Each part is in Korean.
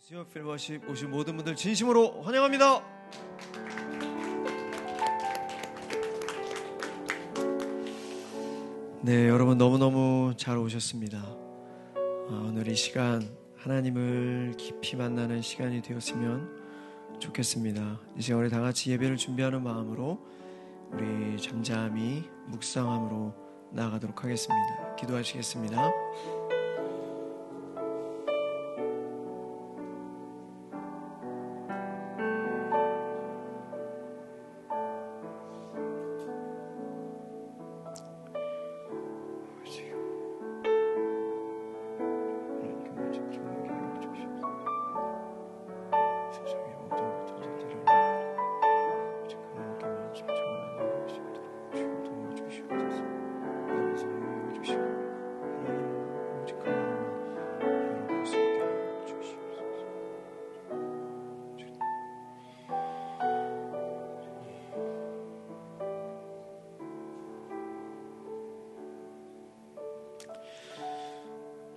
지오 펠버십 오신 모든 분들 진심으로 환영합니다. 네, 여러분 너무너무 잘 오셨습니다. 오늘 이 시간 하나님을 깊이 만나는 시간이 되었으면 좋겠습니다. 이 시간 우리 다 같이 예배를 준비하는 마음으로 우리 잠잠히 묵상함으로 나아가도록 하겠습니다. 기도하시겠습니다.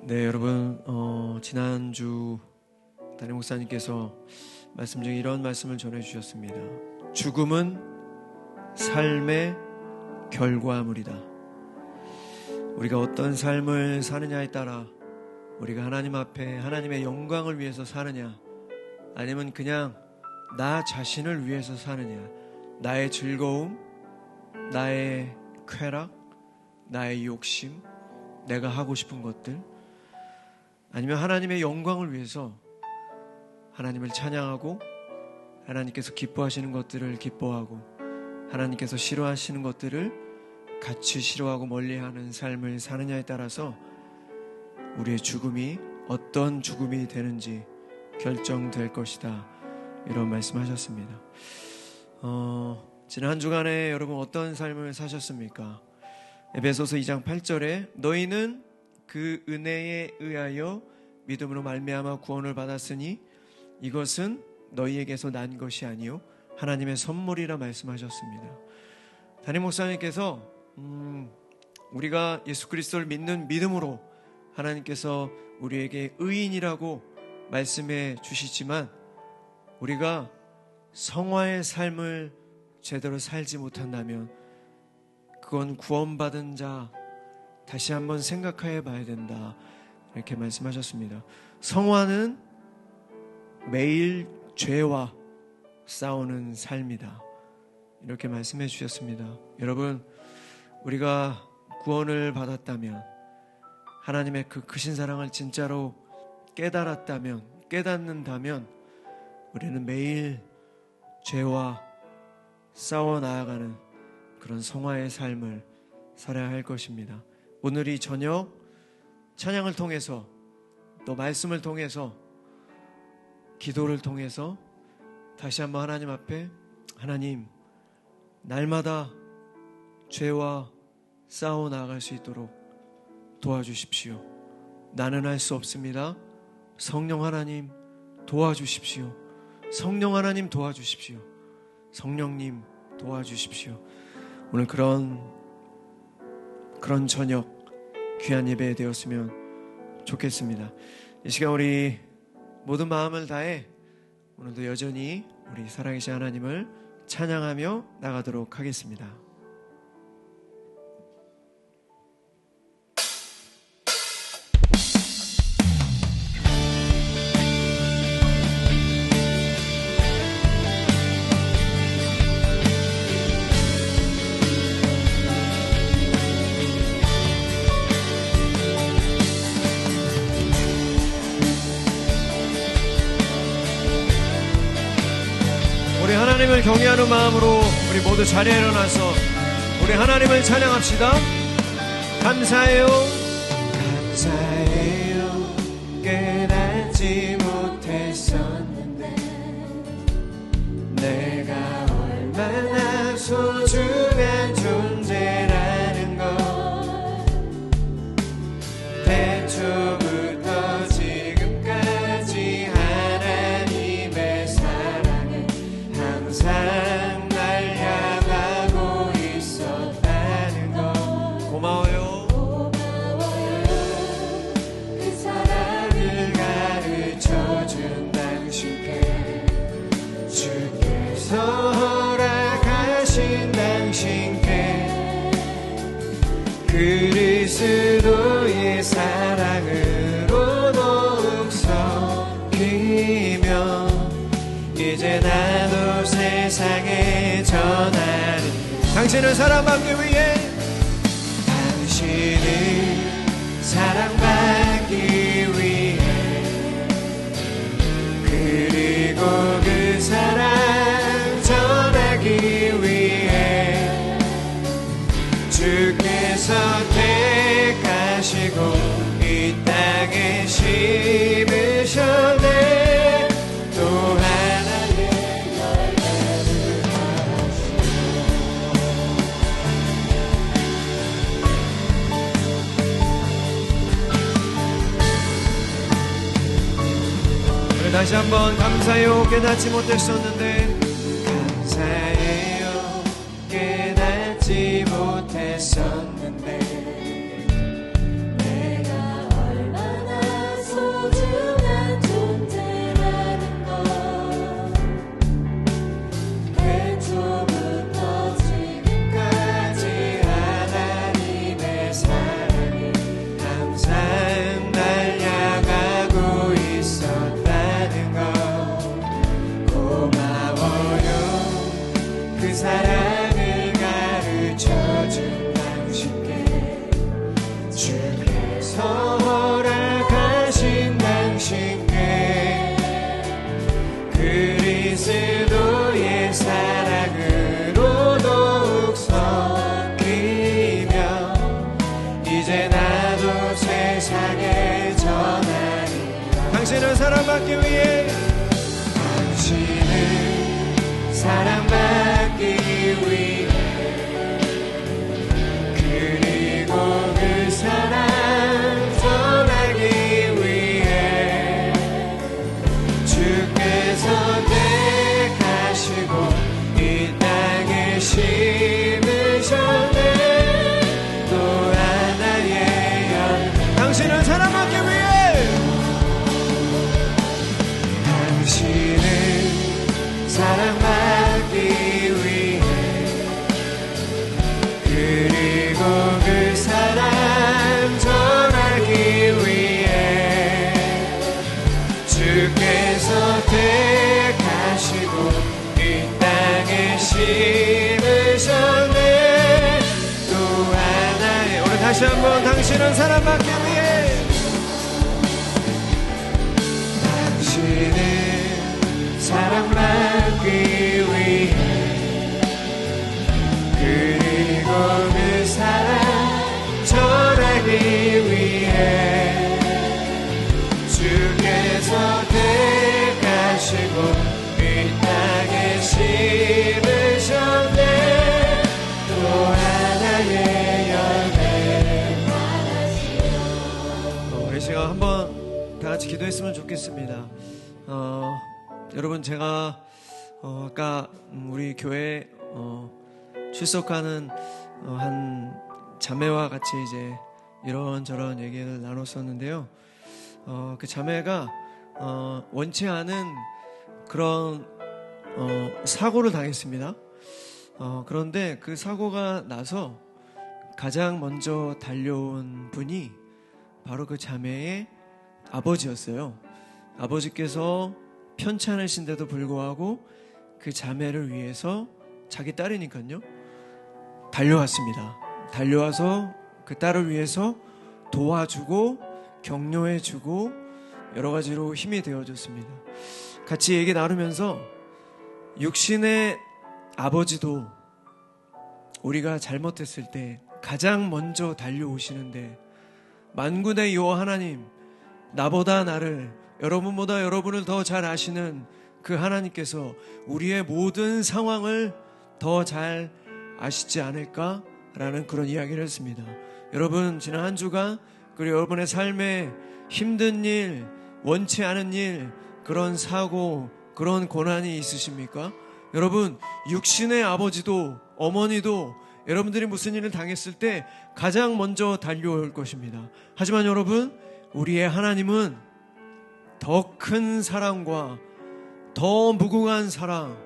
네, 여러분 지난주 담임 목사님께서 말씀 중에 이런 말씀을 전해주셨습니다. 죽음은 삶의 결과물이다. 우리가 어떤 삶을 사느냐에 따라 우리가 하나님 앞에 하나님의 영광을 위해서 사느냐, 아니면 그냥 나 자신을 위해서 사느냐, 나의 즐거움, 나의 쾌락, 나의 욕심, 내가 하고 싶은 것들, 아니면 하나님의 영광을 위해서 하나님을 찬양하고 하나님께서 기뻐하시는 것들을 기뻐하고 하나님께서 싫어하시는 것들을 같이 싫어하고 멀리하는 삶을 사느냐에 따라서 우리의 죽음이 어떤 죽음이 되는지 결정될 것이다, 이런 말씀하셨습니다. 지난 한 주간에 여러분 어떤 삶을 사셨습니까? 에베소서 2장 8절에 너희는 그 은혜에 의하여 믿음으로 말미암아 구원을 받았으니 이것은 너희에게서 난 것이 아니요 하나님의 선물이라 말씀하셨습니다. 담임 목사님께서 우리가 예수 그리스도를 믿는 믿음으로 하나님께서 우리에게 의인이라고 말씀해 주시지만 우리가 성화의 삶을 제대로 살지 못한다면 그건 구원받은 자 다시 한번 생각해 봐야 된다, 이렇게 말씀하셨습니다. 성화는 매일 죄와 싸우는 삶이다, 이렇게 말씀해 주셨습니다. 여러분, 우리가 구원을 받았다면, 하나님의 그 크신 사랑을 진짜로 깨닫는다면 우리는 매일 죄와 싸워 나아가는 그런 성화의 삶을 살아야 할 것입니다. 오늘 이 저녁 찬양을 통해서, 또 말씀을 통해서, 기도를 통해서 다시 한번 하나님 앞에, 하나님, 날마다 죄와 싸워 나아갈 수 있도록 도와주십시오. 나는 할 수 없습니다. 성령 하나님 도와주십시오. 성령 하나님 도와주십시오. 성령님 도와주십시오. 오늘 그런 저녁 귀한 예배 되었으면 좋겠습니다. 이 시간 우리 모든 마음을 다해 오늘도 여전히 우리 살아계신 하나님을 찬양하며 나가도록 하겠습니다. 하나님을 경외하는 마음으로 우리 모두 자리에 일어나서 우리 하나님을 찬양합시다. 감사해요, 감사해요, 깨닫지 못했었는데 내가 얼마나 소중한 존재라는 걸 태초부터 지금까지 하나님의 사랑은 항상 날 향하고 있었다는 것 고마워요. 당신을 사랑받기 위해, 당신을 사랑받기 위해, 그리고 그 사랑 전하기 위해 주께서 택하시고 이 땅에 심으셨네. 또 하나의 열매를 하시오. 다시 한번 감사해요. 깨닫지 못했었는데, 감사해요. 깨닫지 못했었는데, 내가 얼마나 소중한 존재라는 걸 태초부터 지금까지 하나님의 사랑이 항상 날 향하고 있었다는 걸 고마워요. 그 사랑을 가르쳐준 당신께, 주께서 허락하신 당신께 그리스도의 사랑으로 더욱 섞이며 이제 나도 세상에 전하리라. 당신을 사랑받기 위해, 당신을 사랑받기 위해, 그리고 그 사랑 전하기 위해 주께서 택하시고 이 땅에 심으셨네. 또 하나의 열, 당신을 사랑받기 위해, 당신을 사랑받기 위해, 그리고 그 사랑 전하기 위해 주께서 택하시고 이 땅에 심으셨네. 또 하나의, 오늘 다시 한번 당신은 사랑받기 위해, 당신을 사랑받기 위해, 그리고 그 사랑 전하기 위해 주께서 택하시고 이 땅에 심으셨네. 또 하나의 열매를 받으시오. 우리 시간 한번 다 같이 기도했으면 좋겠습니다. 여러분, 제가 아까 우리 교회 출석하는 한 자매와 같이 이제 이런저런 얘기를 나눴었는데요. 그 자매가 원치 않은 그런 사고를 당했습니다. 그런데 그 사고가 나서 가장 먼저 달려온 분이 바로 그 자매의 아버지였어요. 아버지께서 편찮으신데도 불구하고 그 자매를 위해서, 자기 딸이니까요, 달려왔습니다. 달려와서 그 딸을 위해서 도와주고 격려해주고 여러 가지로 힘이 되어줬습니다. 같이 얘기 나누면서 육신의 아버지도 우리가 잘못했을 때 가장 먼저 달려오시는데, 만군의 여호와 하나님, 나보다 나를, 여러분보다 여러분을 더 잘 아시는 그 하나님께서 우리의 모든 상황을 더 잘 아시지 않을까라는 그런 이야기를 했습니다. 여러분, 지난 한 주간 그리고 여러분의 삶에 힘든 일, 원치 않은 일, 그런 사고, 그런 고난이 있으십니까? 여러분, 육신의 아버지도 어머니도 여러분들이 무슨 일을 당했을 때 가장 먼저 달려올 것입니다. 하지만 여러분, 우리의 하나님은 더 큰 사랑과 더 무궁한 사랑,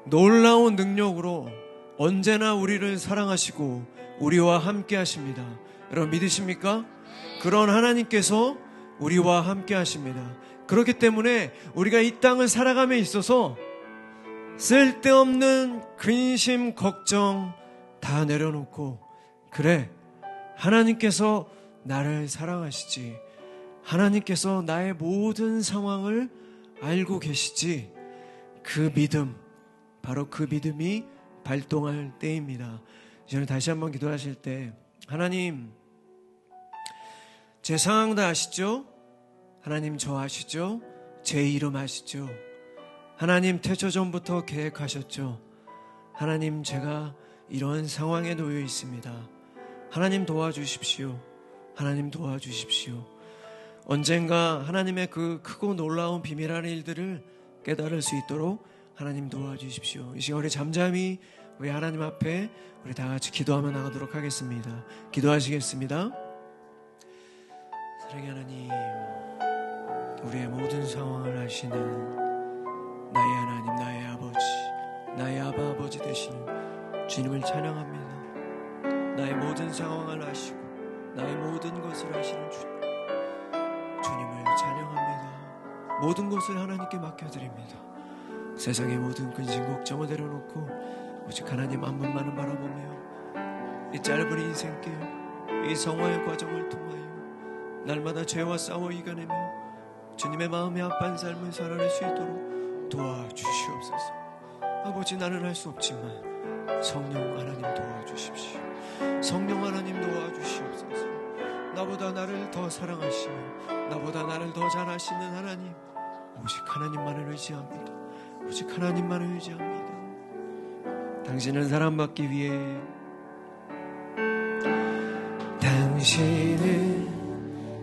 놀라운 능력으로 언제나 우리를 사랑하시고 우리와 함께 하십니다. 여러분 믿으십니까? 그런 하나님께서 우리와 함께 하십니다. 그렇기 때문에 우리가 이 땅을 살아감에 있어서 쓸데없는 근심, 걱정 다 내려놓고, 그래, 하나님께서 나를 사랑하시지, 하나님께서 나의 모든 상황을 알고 계시지, 그 믿음, 바로 그 믿음이 발동할 때입니다. 저는 다시 한번 기도하실 때, 하나님, 제 상황 다 아시죠? 하나님 저 아시죠? 제 이름 아시죠? 하나님 태초 전부터 계획하셨죠? 하나님 제가 이런 상황에 놓여 있습니다. 하나님 도와주십시오. 하나님 도와주십시오. 언젠가 하나님의 그 크고 놀라운 비밀한 일들을 깨달을 수 있도록 하나님 도와주십시오. 이 시간 우리 잠잠히 우리 하나님 앞에 우리 다 같이 기도하며 나가도록 하겠습니다. 기도하시겠습니다. 사랑의 하나님, 우리의 모든 상황을 아시는 나의 하나님, 나의 아버지, 나의 아버지 되시는 주님을 찬양합니다. 나의 모든 상황을 아시고 나의 모든 것을 아시는 주님을 찬양합니다. 모든 것을 하나님께 맡겨드립니다. 세상의 모든 근심 걱정을 내려놓고 오직 하나님 한 분만을 바라보며 이 짧은 인생길, 이 성화의 과정을 통하여 날마다 죄와 싸워 이겨내며 주님의 마음에 합한 삶을 살아낼 수 있도록 도와주시옵소서. 아버지, 나는 할 수 없지만 성령 하나님 도와주십시오. 성령 하나님 도와주시옵소서. 나보다 나를 더 사랑하시며 나보다 나를 더 잘 아시는 하나님, 오직 하나님만을 의지합니다. 오직 하나님만을 의지합니다. 당신은 사랑받기 위해, 당신은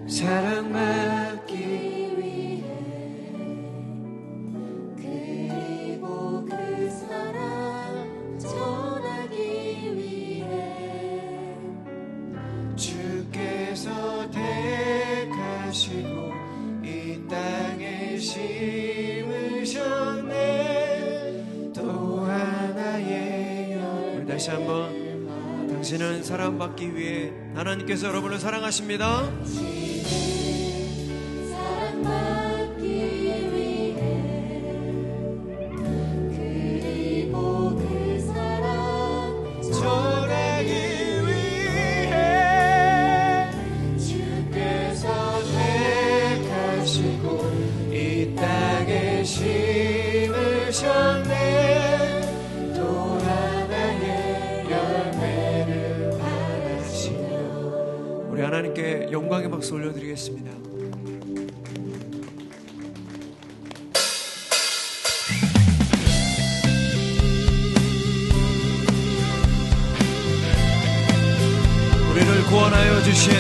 사랑받기 위해, 그리고 그 사랑 전하기 위해 주께서 택하시고 이 땅에 심으셨네. 또 하나의 열. 우리 다시 한번, 당신은 사랑받기 위해, 하나님께서 여러분을 사랑하십니다. 사랑받기 위해, 그리고 그 사랑 전하기 위해 주께서 택하시고 이 땅에 심으셨네. 또 하나의 열매를 받으시며. 우리 하나님께 영광의 박수 올려드리겠습니다. 우리를 구원하여 주신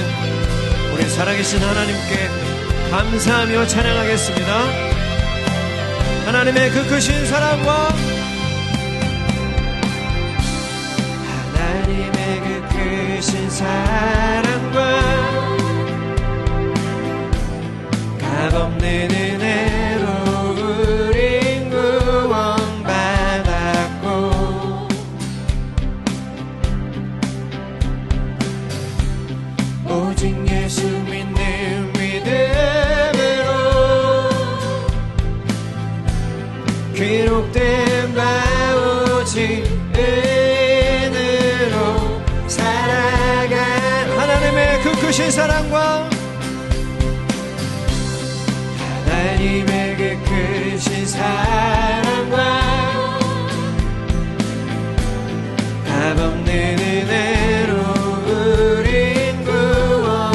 우리 살아계신 하나님께 감사하며 찬양하겠습니다. 하나님의 그 크신 사랑과, 하나님의 그 크신 사랑과 값없는 은혜로 우린 구원받았고, 오직 예수 믿는 믿음으로 기록된 바 오직 은혜로 살아간 하나님의 그 크신 사랑과, 하나님의 그 크신 사랑과 값없는 은혜로 우린 구원받았고,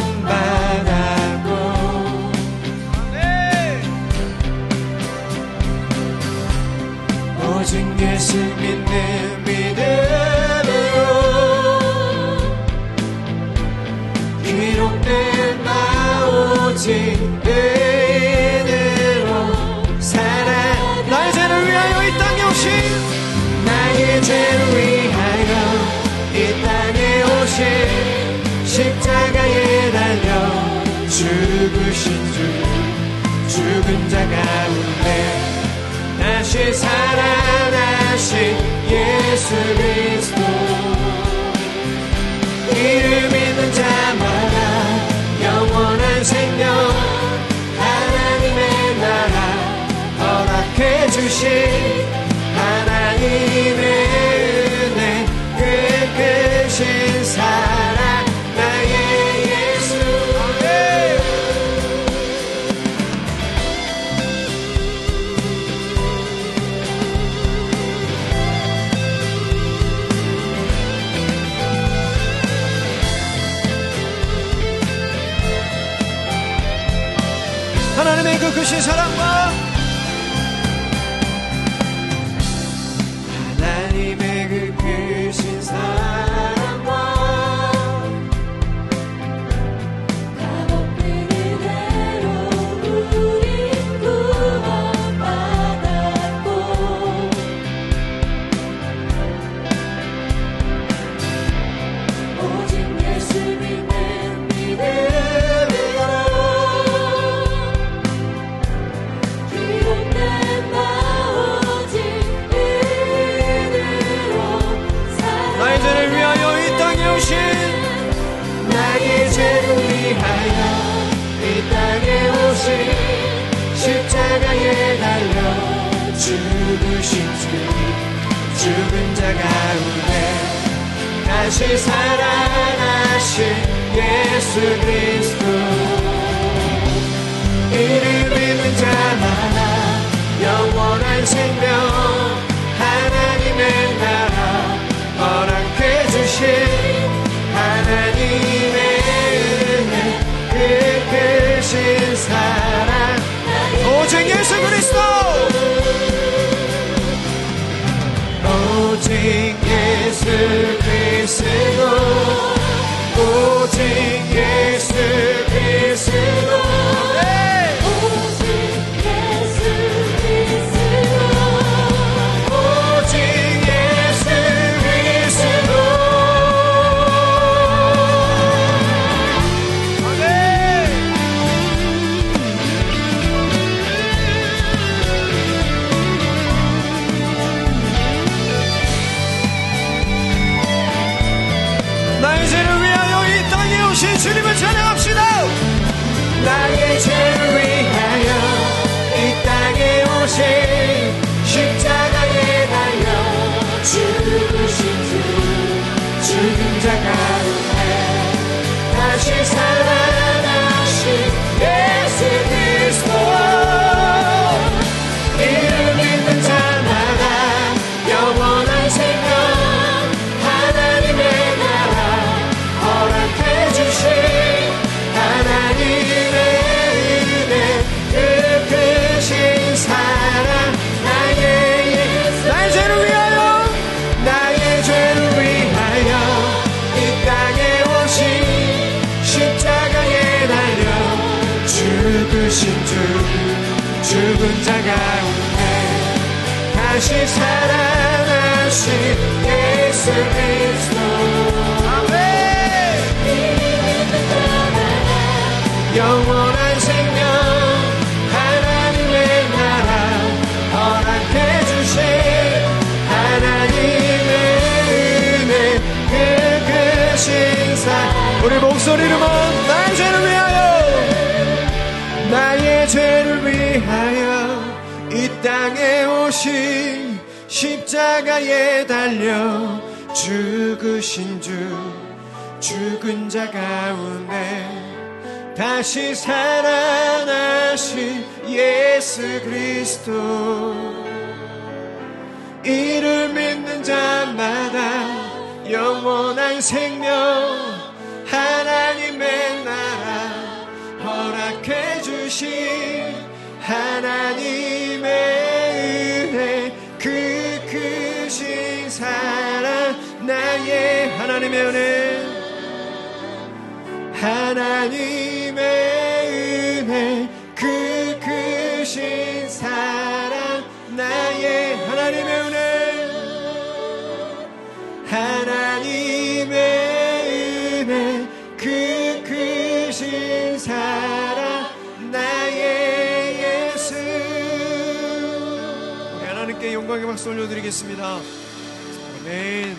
오직 예수 믿는 믿음으로 기록된 바 오직 은혜로 살아. 나의 죄를 위하여 이 땅에 오신, 나의 죄를 위하여 이 땅에 오신 십자가에 달려 죽으신 주, 죽은 자 가운데 다시 살아나신 예수 그리스도, 이름 있는 자마다 영원한 생명, 하나님의 나라 허락해 주신 하나님 하나님의 그 크신 사랑과 하나님의 그 크신 사랑과 값없는 은혜로 우리 구원받았고 오직 예수 믿는 믿음으로 기록된 바 오직 은혜로 나의 죄를 위하여 이 땅에 오신 나의 죄를 위하여 이 땅에 오신 십자가에 달려 죽으신 주 죽은 자 가운데 다시 살아나신 예수 그리스도 이를 믿는 자마다 영원한 생명 하나님의 나라 허락해 주신 하나님의 은혜 그 크신 사랑 오직 예수 그리스도 오직 예수 그리스도 오직 예수 그리스도 오직 예수 그리스도 오직 예수 그리스도 나의 죄를 위하여 이 땅에 오신 주님을 찬양합시다. 나의 죄를 위하여 이 땅에 오신 십자가에 달려 죽으신 주 죽은 자 가운데 다시 살아나신 예수 그리스도 이를 믿는 자마다 영원한 생명 하나님의 나라 허락해 주신 하나님의 은혜 그 크신 사랑 나의 죄를 위하여 나의 죄를 위하여 이 땅에 오신 십자가에 달려 죽으신 주 죽은 자 가운데 다시 살아나신 예수 그리스도 영원한 생명 하나님의 나라 허락해 주신 하나님의 은혜 그 크신 사랑 우리 목소리로만 나의 죄를 위하여 나의 죄를 위하여 이 땅에 오신 십자가에 달려 죽으신 주 죽은 자 가운데 다시 살아나신 예수 그리스도 이를 믿는 자마다 영원한 생명 하나님의 나라 허락해 주신 하나님의 은혜 그 크신 사랑 나의 하나님의 은혜 하나님의 은혜 그 크신 사랑 나의 하나님의 은혜 하나님의 은혜 그 크신 사랑 나의 예수 우리 하나님께 영광의 박수 올려드리겠습니다. 아멘.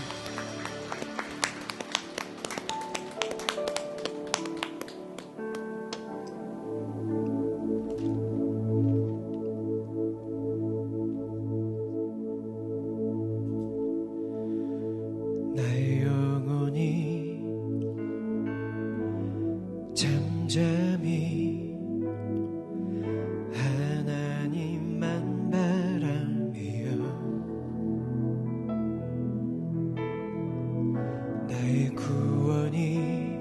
나의 영혼이 잠잠히 하나님만 바라며 나의 구원이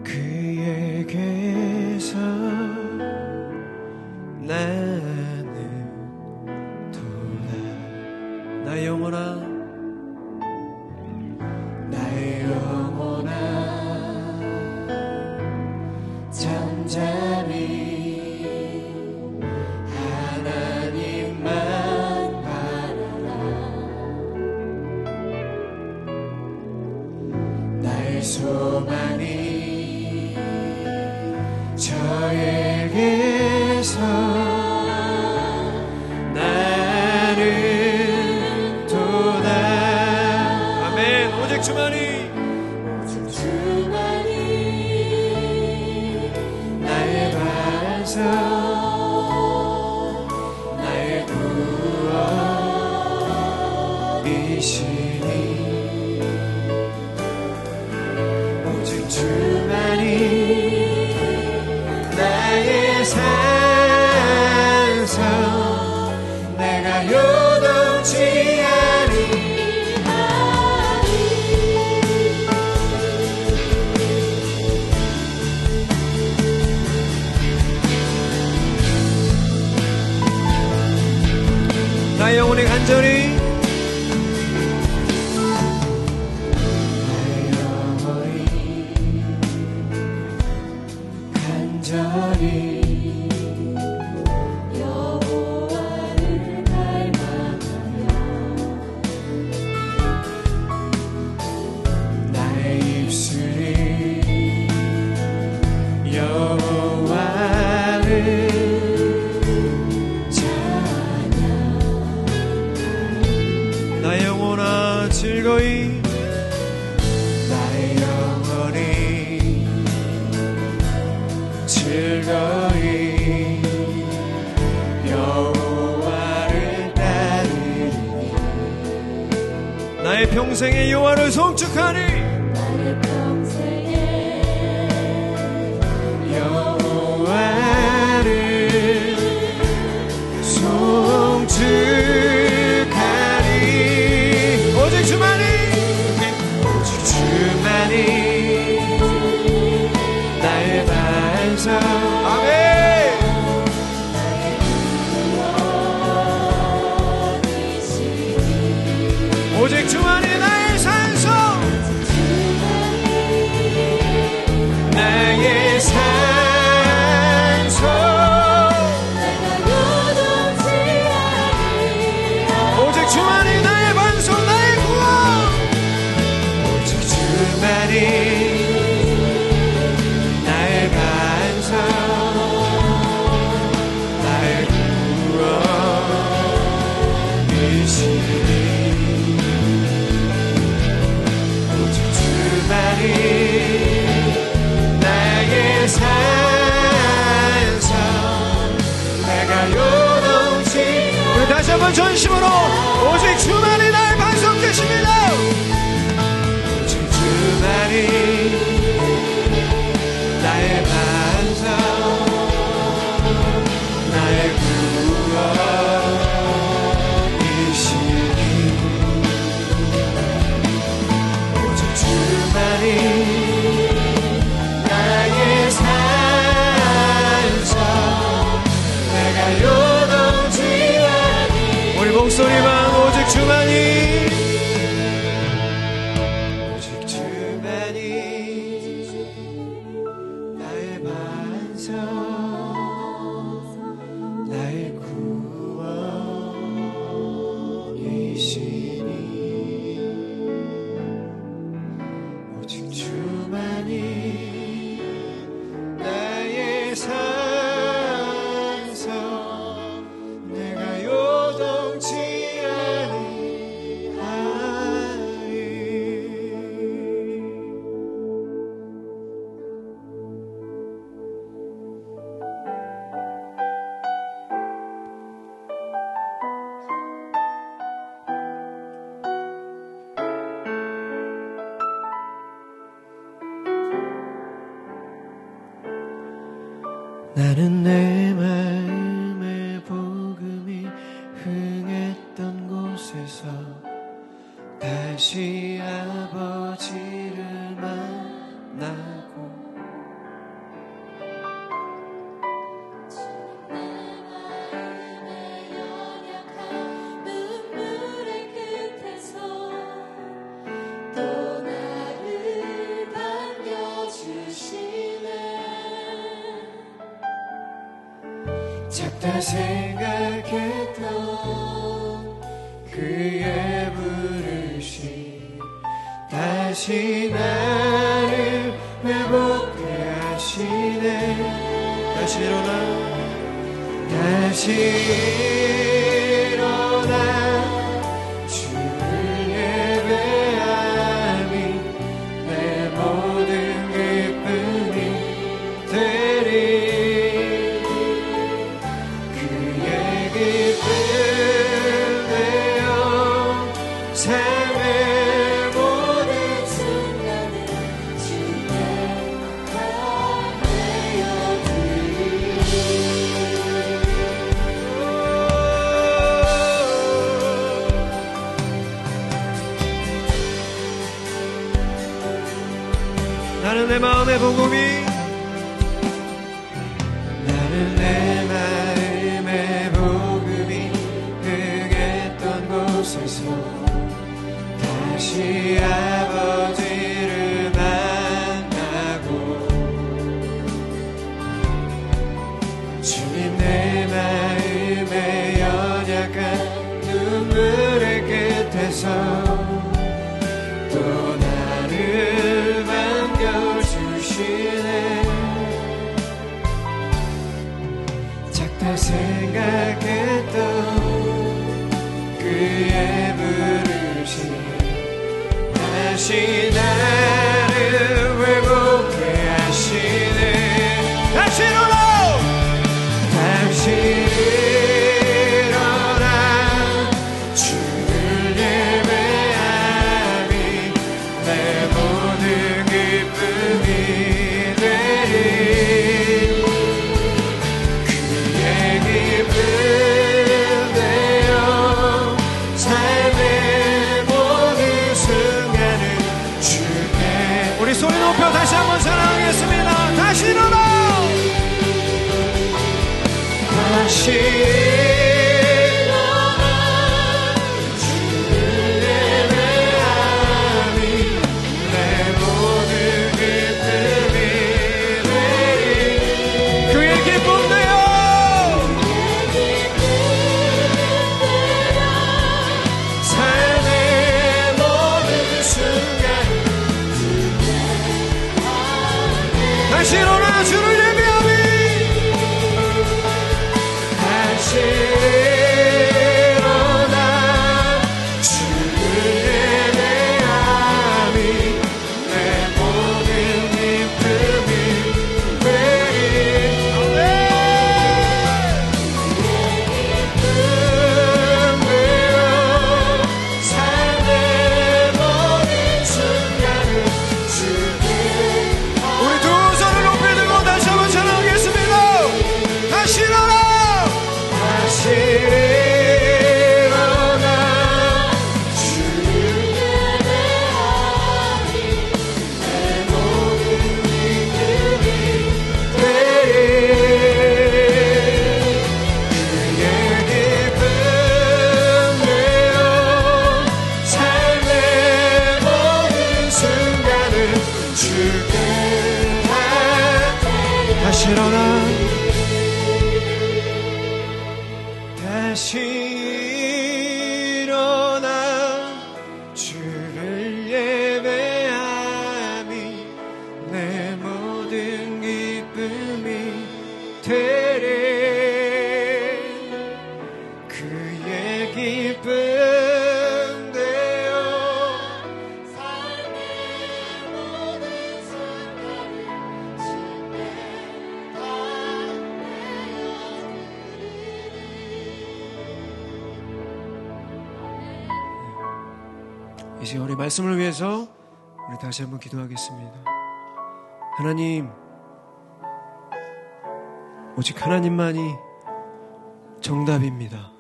그에게서 저에게서 나를 도다. 아멘. 오직 주만이 나의 반석 나의 구원이시니 오직 주만이 나의 산성 내가 요동치 나의 영혼이 간절히 나의 영혼이 간절히 여호와를 닮아가며 나의 입술이 여호와를 나의 영혼아 즐거이 나의 영혼이 즐거이 여호와를 따르니 나의 평생에 여호와를 송축하니 나의 평생에 여호와를 송축하니 오직 주만이 나의 반석 아멘 오직 주만이 나의 산소 나의 산소 오직 주만이 나의 반석 나의 구원 오직 주만이 나의 반석 나의 구원이시니 오직 주만이 나의 산성 내가 요동치 우리 다시 한번 전심으로 오직 주만이 나의 반석 되십니다 오직 주만이 나의 반석 나의 구원이시니 오직 주만이 나의 산성 내가 요동치 않니 우리 목소리만 오직 주만이 오직 주만이 나의 반석 나의 구원이시니 오직 주만이 나의 산성 내가 요동치 아니하리 나는 내 마음의 복음이 흥했던 곳에서 다시 아버지를 만나고 내 마음의 연약한 눈물의 끝에서 또 나를 반겨주시네 작다 생각했던 그의 부르심 다시 나를 회복해 하시네 다시 일어나 다시 일어나 주를 예배함이 내 모든 기쁨이 되리 그의 기쁨 되어 삶의 모든 순간을 주께 나는 내 마음의 복음이 나는 내 마음의 복음이 흥했던 곳에서 다시 아버지를 만나고 주님 내 마음의 연약한 눈물의 끝에서 또 나를 반겨주시네 작다 생각했던 그의 부르심 다시 나를 회복해 하시네 다시 일어나 다시 일어나 주를 예배함이 내 모든 기쁨이 되리 그의 기쁨 되어 삶의 모든 순간을 주께 우리 소리 높여 다시 한번 사랑하겠습니다 다시 일어나 다시 일어나 주를 예배함이 내 모든 기쁨이 되리 그의 기쁨 되어 삶의 모든 순간 다시 일어나 주를 예배함이 다시 일어나 주를 예배함이 내 모든 기쁨이 되리 기쁨 되어 삶의 모든 순간을 주께 우리 두 손을 높이 들고 다시 한번 찬양하겠습니다 다시 일어나 다시 일어나 주를 예배함이 내 모든 기쁨이 되리 그의 기쁨 되어 삶의 모든 순간을 주께 다시 일어나 다시 일어나 주를 예배함이 내 모든 기쁨이 되리 그의 기쁨 되어 삶의 모든 순간을 주께 이 시간 우리 말씀을 위해서 우리 다시 한번 기도하겠습니다. 하나님, 오직 하나님만이 정답입니다.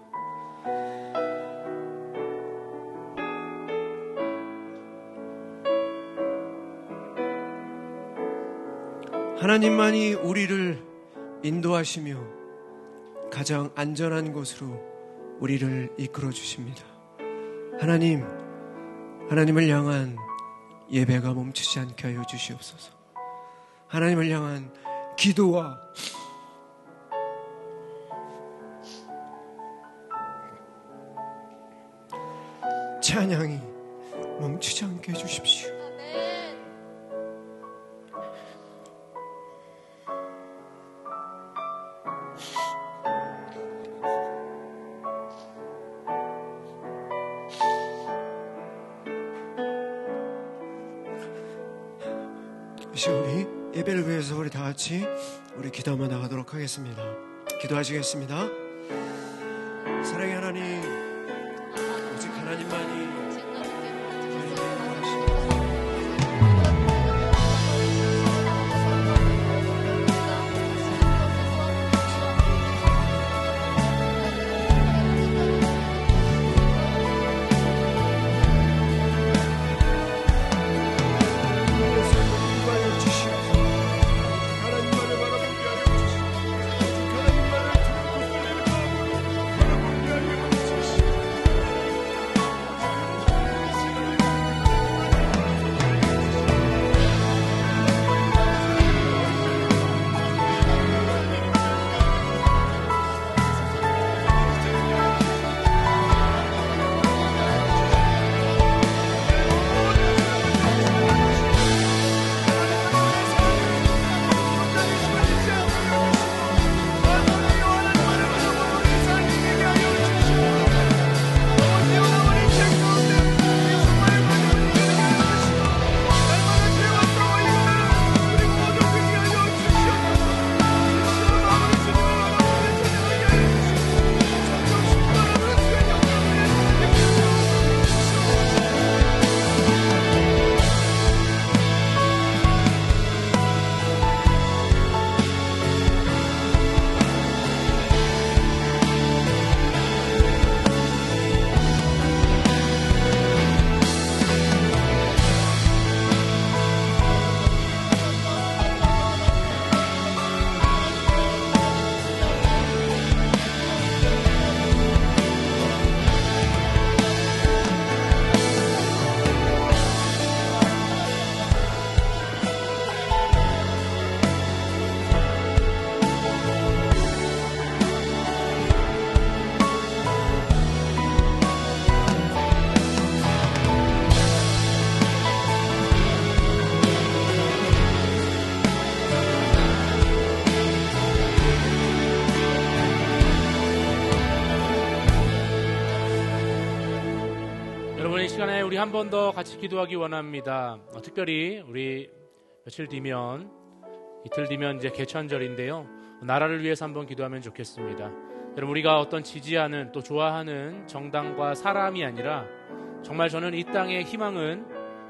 하나님만이 우리를 인도하시며 가장 안전한 곳으로 우리를 이끌어 주십니다. 하나님을 향한 예배가 멈추지 않게 하여 주시옵소서. 하나님을 향한 기도와 찬양이 멈추지 않게 해주십시오. 다시 우리 예배를 위해서 우리 다 같이 우리 기도 한번 나가도록 하겠습니다. 기도하시겠습니다. 사랑의 하나님, 오직 하나님만이 시간에 우리 한 번 더 같이 기도하기 원합니다. 특별히 우리 며칠 뒤면, 이틀 뒤면 이제 개천절인데요. 나라를 위해서 한번 기도하면 좋겠습니다. 여러분, 우리가 어떤 지지하는 또 좋아하는 정당과 사람이 아니라 정말 저는 이 땅의 희망은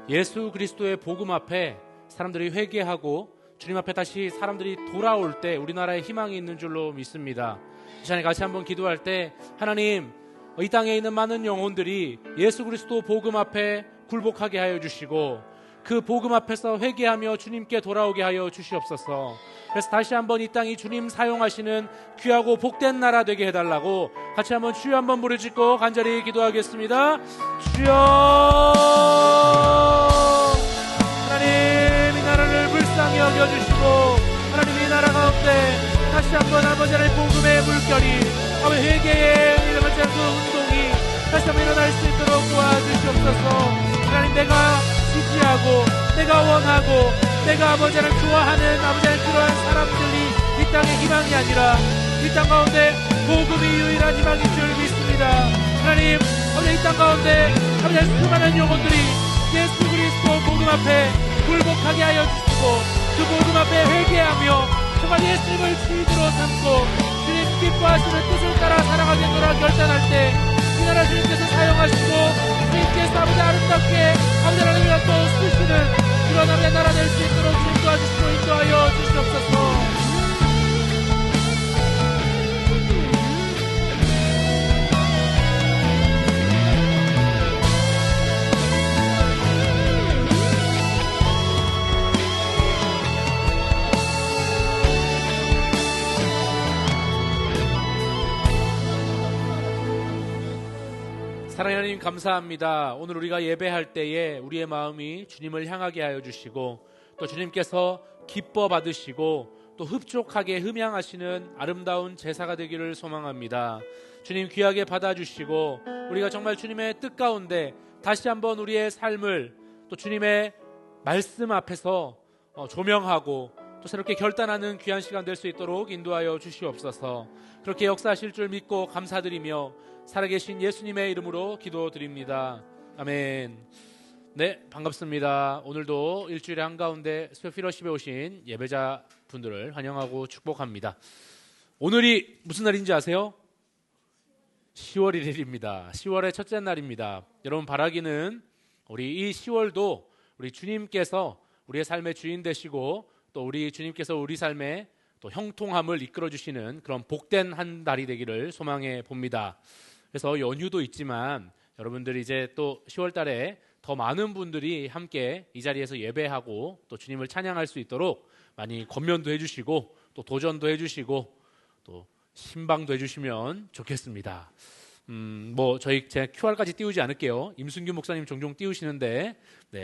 예수 그리스도의 복음 앞에 사람들이 회개하고 주님 앞에 다시 사람들이 돌아올 때 우리나라에 희망이 있는 줄로 믿습니다. 이 시간에 같이 한번 기도할 때, 하나님, 이 땅에 있는 많은 영혼들이 예수 그리스도 복음 앞에 굴복하게 하여 주시고 그 복음 앞에서 회개하며 주님께 돌아오게 하여 주시옵소서. 그래서 다시 한번 이 땅이 주님 사용하시는 귀하고 복된 나라 되게 해달라고 같이 한번 주여 한번 부르짖고 간절히 기도하겠습니다. 주여, 하나님, 이 나라를 불쌍히 여겨주시고 하나님, 이 나라 가운데 다시 한번 아버지 하나님 복음의 물결이, 아버지 회개의 이런 그 운동이 다시 한번 일어날 수 있도록 도와주시옵소서. 하나님, 내가 지지하고 내가 원하고 내가 아버지 하나님 좋아하는 아버지 하나님 그러한 사람들이 이 땅의 희망이 아니라 이 땅 가운데 복음이 유일한 희망인 줄 믿습니다. 하나님, 아버지 이 땅 가운데 아버지 하나님 수많은 영혼들이 예수 그리스도 복음 앞에 굴복하게 하여 주시고 그 복음 앞에 회개하며 정말 예수님을 주인으로 삼고 주님 기뻐하시는 뜻을 따라 살아가겠노라 결단할 때 이 나라 주님께서 사용하시고 주님께서 아버지 아름답게 아버지 하나님을 또 쓰시는 그런 아버지 나라 될 수 있도록 주님 도와주시고 인도하여 주시옵소서. 사랑하는 하나님, 감사합니다. 오늘 우리가 예배할 때에 우리의 마음이 주님을 향하게 하여 주시고 또 주님께서 기뻐 받으시고 또 흡족하게 흠양하시는 아름다운 제사가 되기를 소망합니다. 주님 귀하게 받아주시고 우리가 정말 주님의 뜻 가운데 다시 한번 우리의 삶을 또 주님의 말씀 앞에서 조명하고 또 새롭게 결단하는 귀한 시간 될 수 있도록 인도하여 주시옵소서. 그렇게 역사하실 줄 믿고 감사드리며 살아계신 예수님의 이름으로 기도드립니다. 아멘. 네, 반갑습니다. 오늘도 일주일의 한가운데 스페피러십에 오신 예배자 분들을 환영하고 축복합니다. 오늘이 무슨 날인지 아세요? 10월 1일입니다. 10월의 첫째 날입니다. 여러분 바라기는 우리 이 10월도 우리 주님께서 우리의 삶의 주인 되시고 또 우리 주님께서 우리 삶에 또 형통함을 이끌어 주시는 그런 복된 한 달이 되기를 소망해 봅니다. 그래서 연휴도 있지만 여러분들이 이제 또 10월 달에 더 많은 분들이 함께 이 자리에서 예배하고 또 주님을 찬양할 수 있도록 많이 권면도 해주시고 또 도전도 해주시고 또 신방도 해주시면 좋겠습니다. 제가 QR까지 띄우지 않을게요. 임순규 목사님 종종 띄우시는데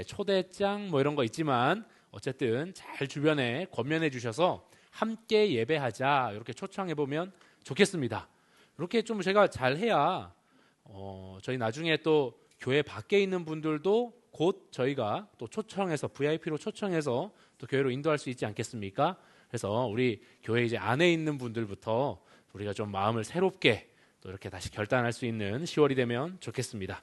초대장 이런 거 있지만 어쨌든 잘 주변에 권면해 주셔서 함께 예배하자 이렇게 초청해 보면 좋겠습니다. 이렇게 좀 제가 잘 해야 저희 나중에 또 교회 밖에 있는 분들도 곧 저희가 또 초청해서 VIP로 초청해서 또 교회로 인도할 수 있지 않겠습니까? 그래서 우리 교회 이제 안에 있는 분들부터 우리가 좀 마음을 새롭게 또 이렇게 다시 결단할 수 있는 10월이 되면 좋겠습니다.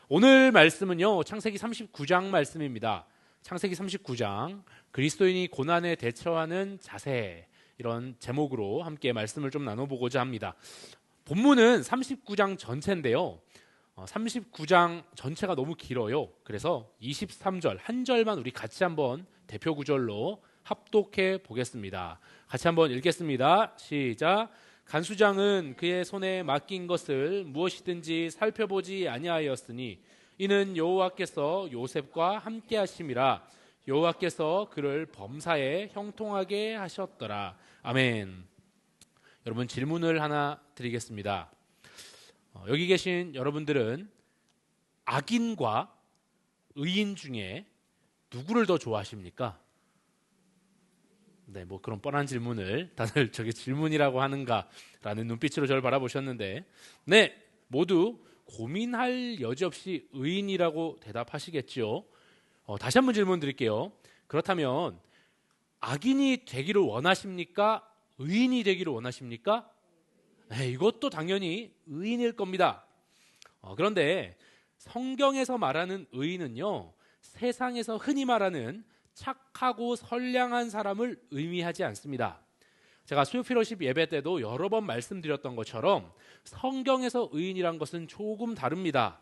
오늘 말씀은요, 창세기 39장 말씀입니다. 창세기 39장, 그리스도인이 고난에 대처하는 자세, 이런 제목으로 함께 말씀을 좀 나눠보고자 합니다. 본문은 39장 전체인데요. 39장 전체가 너무 길어요. 그래서 23절 한 절만 우리 같이 한번 대표 구절로 합독해 보겠습니다. 같이 한번 읽겠습니다. 시작. 간수장은 그의 손에 맡긴 것을 무엇이든지 살펴보지 아니하였으니 이는 여호와께서 요셉과 함께 하심이라. 여호와께서 그를 범사에 형통하게 하셨더라. 아멘. 여러분 질문을 하나 드리겠습니다. 여기 계신 여러분들은 악인과 의인 중에 누구를 더 좋아하십니까? 네, 그런 뻔한 질문을 다들 저게 질문이라고 하는가라는 눈빛으로 저를 바라보셨는데, 네, 모두 고민할 여지 없이 의인이라고 대답하시겠죠. 다시 한번 질문 드릴게요. 그렇다면 악인이 되기를 원하십니까? 의인이 되기를 원하십니까? 네, 이것도 당연히 의인일 겁니다. 그런데 성경에서 말하는 의인은요, 세상에서 흔히 말하는 착하고 선량한 사람을 의미하지 않습니다. 제가 수요필러십 예배 때도 여러 번 말씀드렸던 것처럼 성경에서 의인이란 것은 조금 다릅니다.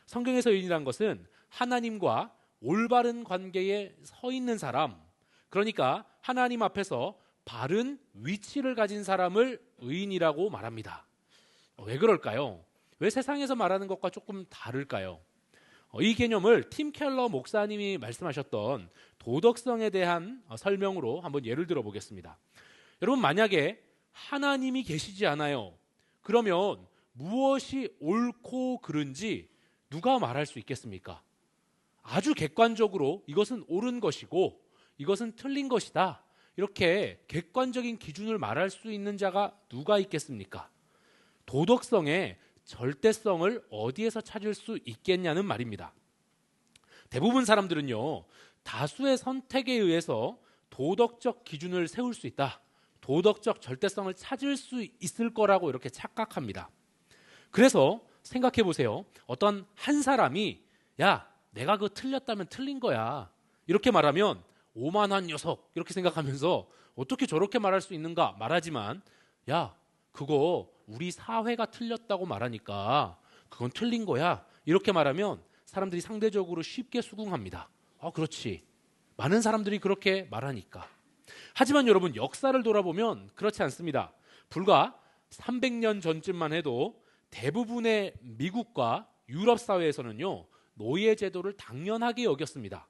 성경에서 의인이란 것은 하나님과 올바른 관계에 서 있는 사람, 그러니까 하나님 앞에서 바른 위치를 가진 사람을 의인이라고 말합니다. 왜 그럴까요? 왜 세상에서 말하는 것과 조금 다를까요? 이 개념을 팀 켈러 목사님이 말씀하셨던 도덕성에 대한 설명으로 한번 예를 들어 보겠습니다. 여러분, 만약에 하나님이 계시지 않아요. 그러면 무엇이 옳고 그른지 누가 말할 수 있겠습니까? 아주 객관적으로 이것은 옳은 것이고 이것은 틀린 것이다, 이렇게 객관적인 기준을 말할 수 있는 자가 누가 있겠습니까? 도덕성의 절대성을 어디에서 찾을 수 있겠냐는 말입니다. 대부분 사람들은요, 다수의 선택에 의해서 도덕적 기준을 세울 수 있다, 도덕적 절대성을 찾을 수 있을 거라고 이렇게 착각합니다. 그래서 생각해 보세요. 어떤 한 사람이 야, 내가 그거 틀렸다면 틀린 거야, 이렇게 말하면 오만한 녀석, 이렇게 생각하면서 어떻게 저렇게 말할 수 있는가 말하지만, 야, 그거 우리 사회가 틀렸다고 말하니까 그건 틀린 거야, 이렇게 말하면 사람들이 상대적으로 쉽게 수긍합니다. 그렇지, 많은 사람들이 그렇게 말하니까. 하지만 여러분, 역사를 돌아보면 그렇지 않습니다. 불과 300년 전쯤만 해도 대부분의 미국과 유럽 사회에서는요, 노예 제도를 당연하게 여겼습니다.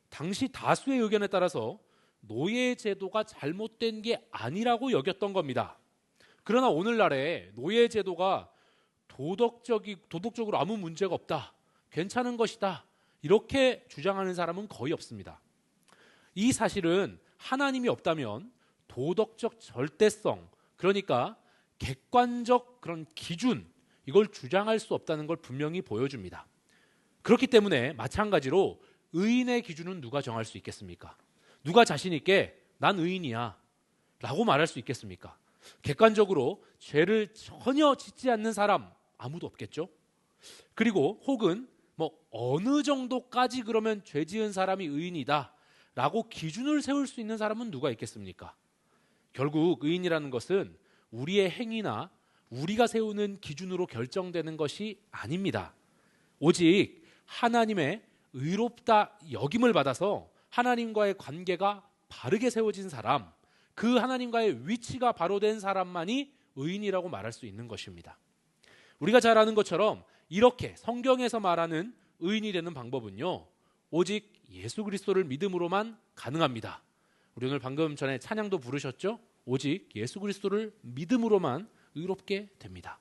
당시 다수의 의견에 따라서 노예 제도가 잘못된 게 아니라고 여겼던 겁니다. 그러나 오늘날에 노예 제도가 도덕적으로 아무 문제가 없다, 괜찮은 것이다, 이렇게 주장하는 사람은 거의 없습니다. 이 사실은 하나님이 없다면 도덕적 절대성, 그러니까 객관적 그런 기준, 이걸 주장할 수 없다는 걸 분명히 보여줍니다. 그렇기 때문에 마찬가지로 의인의 기준은 누가 정할 수 있겠습니까? 누가 자신 있게 난 의인이야 라고 말할 수 있겠습니까? 객관적으로 죄를 전혀 짓지 않는 사람 아무도 없겠죠. 그리고 혹은 뭐 어느 정도까지 그러면 죄 지은 사람이 의인이다 라고 기준을 세울 수 있는 사람은 누가 있겠습니까? 결국 의인이라는 것은 우리의 행위나 우리가 세우는 기준으로 결정되는 것이 아닙니다. 오직 하나님의 의롭다 여김을 받아서 하나님과의 관계가 바르게 세워진 사람, 그 하나님과의 위치가 바로 된 사람만이 의인이라고 말할 수 있는 것입니다. 우리가 잘 아는 것처럼 이렇게 성경에서 말하는 의인이 되는 방법은요, 오직 예수 그리스도를 믿음으로만 가능합니다. 우리 오늘 방금 전에 찬양도 부르셨죠? 오직 예수 그리스도를 믿음으로만 의롭게 됩니다.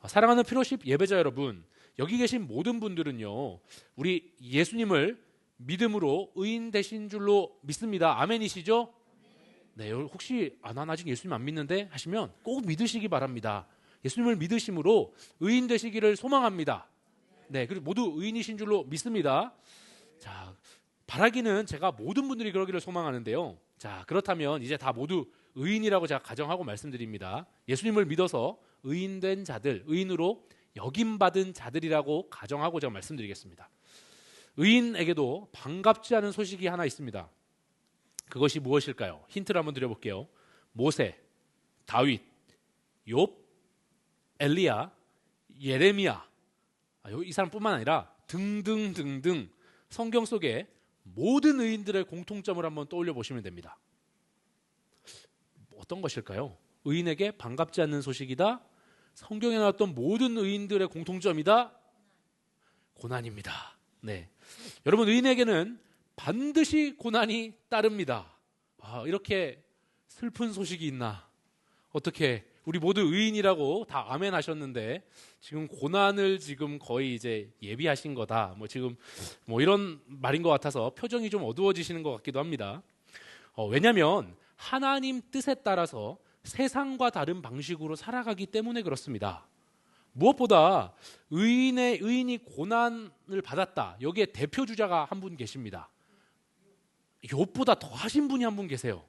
사랑하는 피로십 예배자 여러분, 여기 계신 모든 분들은요, 우리 예수님을 믿음으로 의인 되신 줄로 믿습니다. 아멘이시죠? 네, 혹시 난 아직 예수님 안 믿는데 하시면 꼭 믿으시기 바랍니다. 예수님을 믿으심으로 의인 되시기를 소망합니다. 네, 그리고 모두 의인이신 줄로 믿습니다. 자, 바라기는 제가 모든 분들이 그러기를 소망하는데요. 자, 그렇다면 이제 다 모두 의인이라고 제가 가정하고 말씀드립니다. 예수님을 믿어서 의인된 자들, 의인으로 여김받은 자들이라고 가정하고 제가 말씀드리겠습니다. 의인에게도 반갑지 않은 소식이 하나 있습니다. 그것이 무엇일까요? 힌트를 한번 드려볼게요. 모세, 다윗, 욥, 엘리야, 예레미야, 이 사람뿐만 아니라 등등등등 성경 속에 모든 의인들의 공통점을 한번 떠올려 보시면 됩니다. 어떤 것일까요? 의인에게 반갑지 않는 소식이다. 성경에 나왔던 모든 의인들의 공통점이다. 고난입니다. 네, 여러분, 의인에게는 반드시 고난이 따릅니다. 이렇게 슬픈 소식이 있나? 어떻게 우리 모두 의인이라고 다 아멘 하셨는데 지금 고난을 지금 거의 이제 예비하신 거다. 지금 이런 말인 것 같아서 표정이 좀 어두워지시는 것 같기도 합니다. 왜냐하면 하나님 뜻에 따라서 세상과 다른 방식으로 살아가기 때문에 그렇습니다. 무엇보다 의인이 고난을 받았다. 여기에 대표 주자가 한 분 계십니다. 욥보다 더 하신 분이 한 분 계세요.